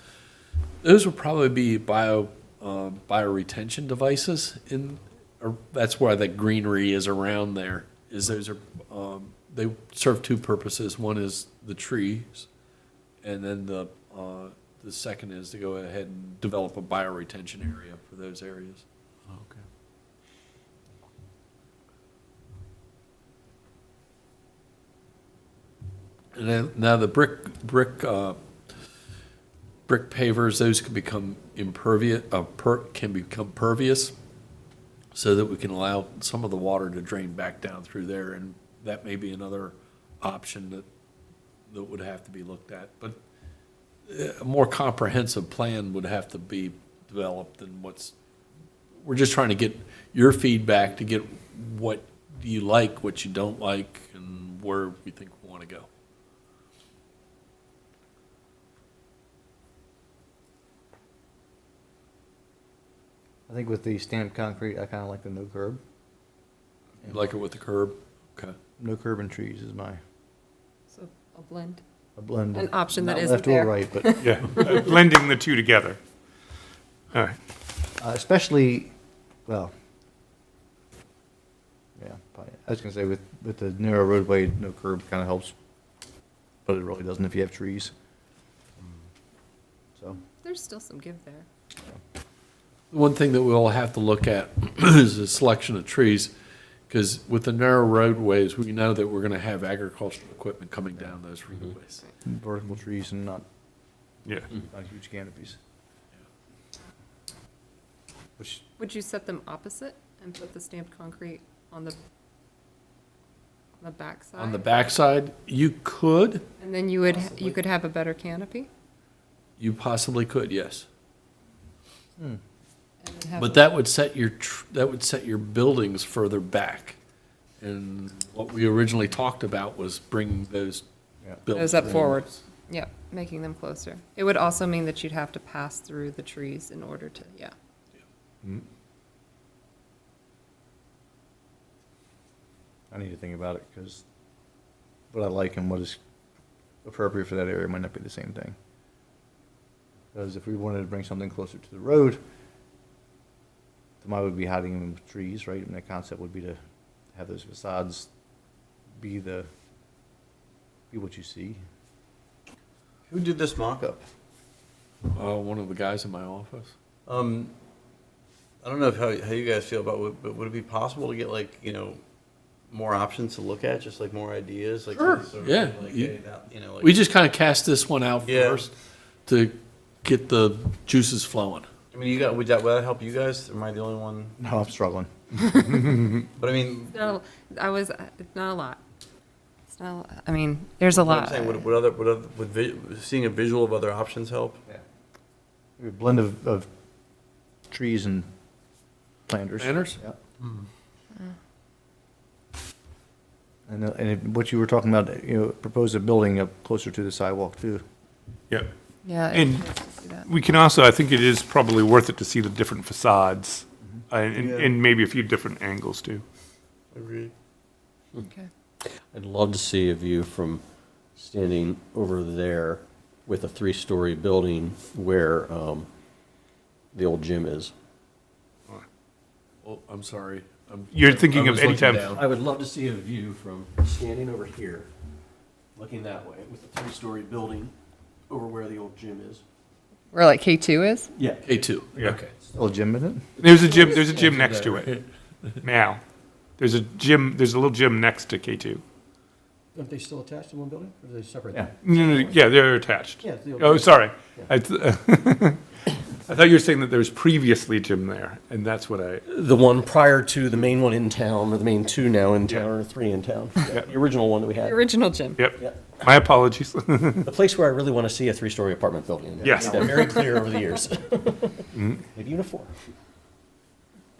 those will probably be bioretention devices or that's why the greenery is around there, is those are, they serve 2 purposes. One is the trees, and then the second is to go ahead and develop a bioretention area for those areas. Okay. And then, now the brick pavers, those can become impervious, can become pervious, so that we can allow some of the water to drain back down through there, and that may be another option that would have to be looked at. But a more comprehensive plan would have to be developed than we're just trying to get your feedback to get what you like, what you don't like, and where we think we want to go. I think with the stamped concrete, I kind of like the no curb. You like it with the curb? Okay. No curb and trees is my, So a blend. a blend. An option that Not isn't left or there. right, but Yeah, blending the two together. All right. especially, well, yeah, probably. I was gonna say with the narrow roadway, no curb kind of helps, but it really doesn't if you have trees. So, There's still some give there. One thing that we'll have to look at is the selection of trees, because with the narrow roadways, we know that we're going to have agricultural equipment coming down those roadways. vertical trees and not Yeah. huge canopies. Which, Would you set them opposite and put the stamped concrete on the backside? On the backside, you could, And then you could have a better canopy? you possibly could, yes. And have- But that would set your buildings further back. And what we originally talked about was bringing those Yeah. buildings. Those up forward. Yeah, making them closer. It would also mean that you'd have to pass through the trees in order to, yeah. I need to think about it, because what I like and what is appropriate for that area might not be the same thing. Because if we wanted to bring something closer to the road, would be hiding them with trees, right? And the concept would be to have those facades be what you see. Who did this mock-up? One of the guys in my office. I don't know how you guys feel about it, but would it be possible to get like, more options to look at, just like more ideas? Like, Sure, sort of yeah. like, You- hey, that, like. We just kind of cast this one out Yeah. first to get the juices flowing. I mean, would that help you guys? Am I the only one? No, I'm struggling. But I mean, No, it's not a lot. It's not, a lot. I mean, there's a what I'm lot. saying, would seeing a visual of other options help? A blend of trees and planters. Planters? Yeah. And what you were talking about, propose a building up closer to the sidewalk too. Yeah. Yeah. And it's nice to see that. we can also, I think it is probably worth it to see the different facades, and Yeah. and maybe a few different angles too. Agreed. Okay. I'd love to see a view from standing over there with a 3-story building where the old gym is. Oh, I'm sorry. You're thinking I of was looking anytime- down. I would love to see a view from standing over here, looking that way, with a 3-story building over where the old gym is. Where like K2 is? Yeah. K2. Yeah. Okay. Still a gym in it? There's a gym next to it now. There's a little gym next to K2. Aren't they still attached in one building, or are they separate? Yeah. No, yeah, they're attached. Yeah, the old Oh, gym. sorry. I thought you were saying that there was previously a gym there, and that's what I, The one prior to the main one in town, or the main 2 now in town, or 3 in town. Yeah. The original one that we The had. original gym. yep. Yeah. My apologies. The place where I really want to see a 3-story apartment building. Yes. Made that very clear over the years. Maybe even a 4.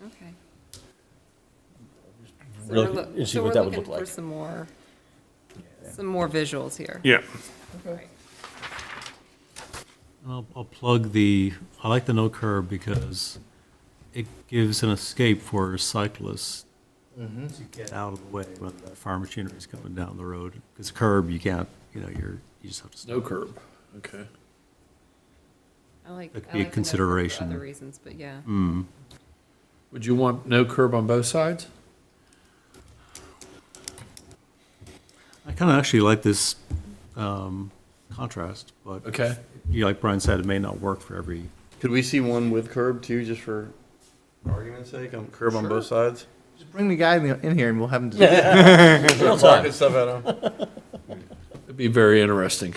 Okay. Really we're and see so what we're that would looking look for like. some more visuals here. Yeah. Okay. And I'll plug I like the no curb because it gives an escape for cyclists to get out of the way when the farm machinery is coming down the road. Because curb, you can't, you just have to stop. No curb. Okay. I like. That could I be a like the no curb for consideration. Other reasons, but yeah. Would you want no curb on both sides? I kind of actually like this contrast, but Okay. like Brian said, it may not work for every. Could we see one with curb too, just for argument's sake, curb on both sides? Just bring the guy in here and we'll have him. Start barking stuff at him. It'd be very interesting.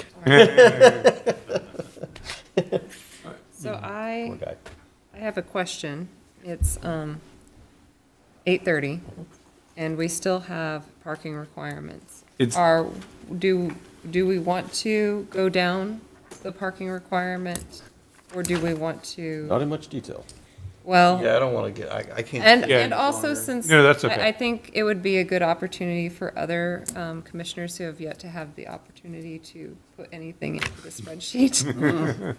So I Poor guy. have a question. It's 8:30, and we still have parking requirements. It's- Do we want to go down the parking requirement, or do we want to? Not in much detail. Well, Yeah, I don't want to get, I can't. and also longer. since No, that's okay. I think it would be a good opportunity for other commissioners who have yet to have the opportunity to put anything into the spreadsheet.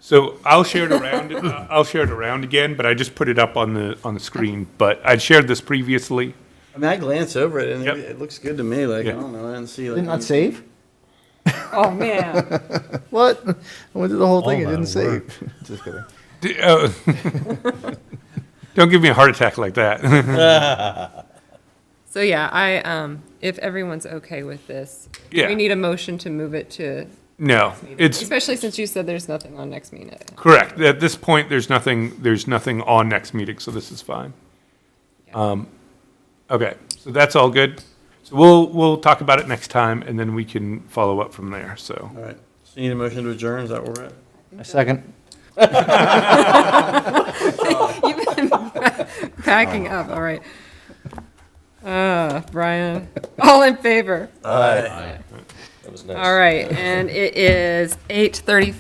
So I'll share it around. I'll share it around again, but I just put it up on the screen. But I'd shared this previously. I mean, I glance over it and Yep. it looks good to me, like, I Yeah. don't know, I didn't see like. Did not save? Oh, man. What? I went through the whole thing, it All didn't that work. save. Just kidding. Don't give me a heart attack like that. So yeah, if everyone's okay with this, Yeah. we need a motion to move it to, No, it's especially since you said there's nothing on next meeting. correct. At this point, there's nothing on next meeting, so this is fine. Okay, so that's all good. So we'll talk about it next time, and then we can follow up from there, so. All right, so you need a motion to adjourn, is that where we're at? A second. You've been packing up, all right. Brian, all in favor? Aye. That was nice. All right, and it is 8:35.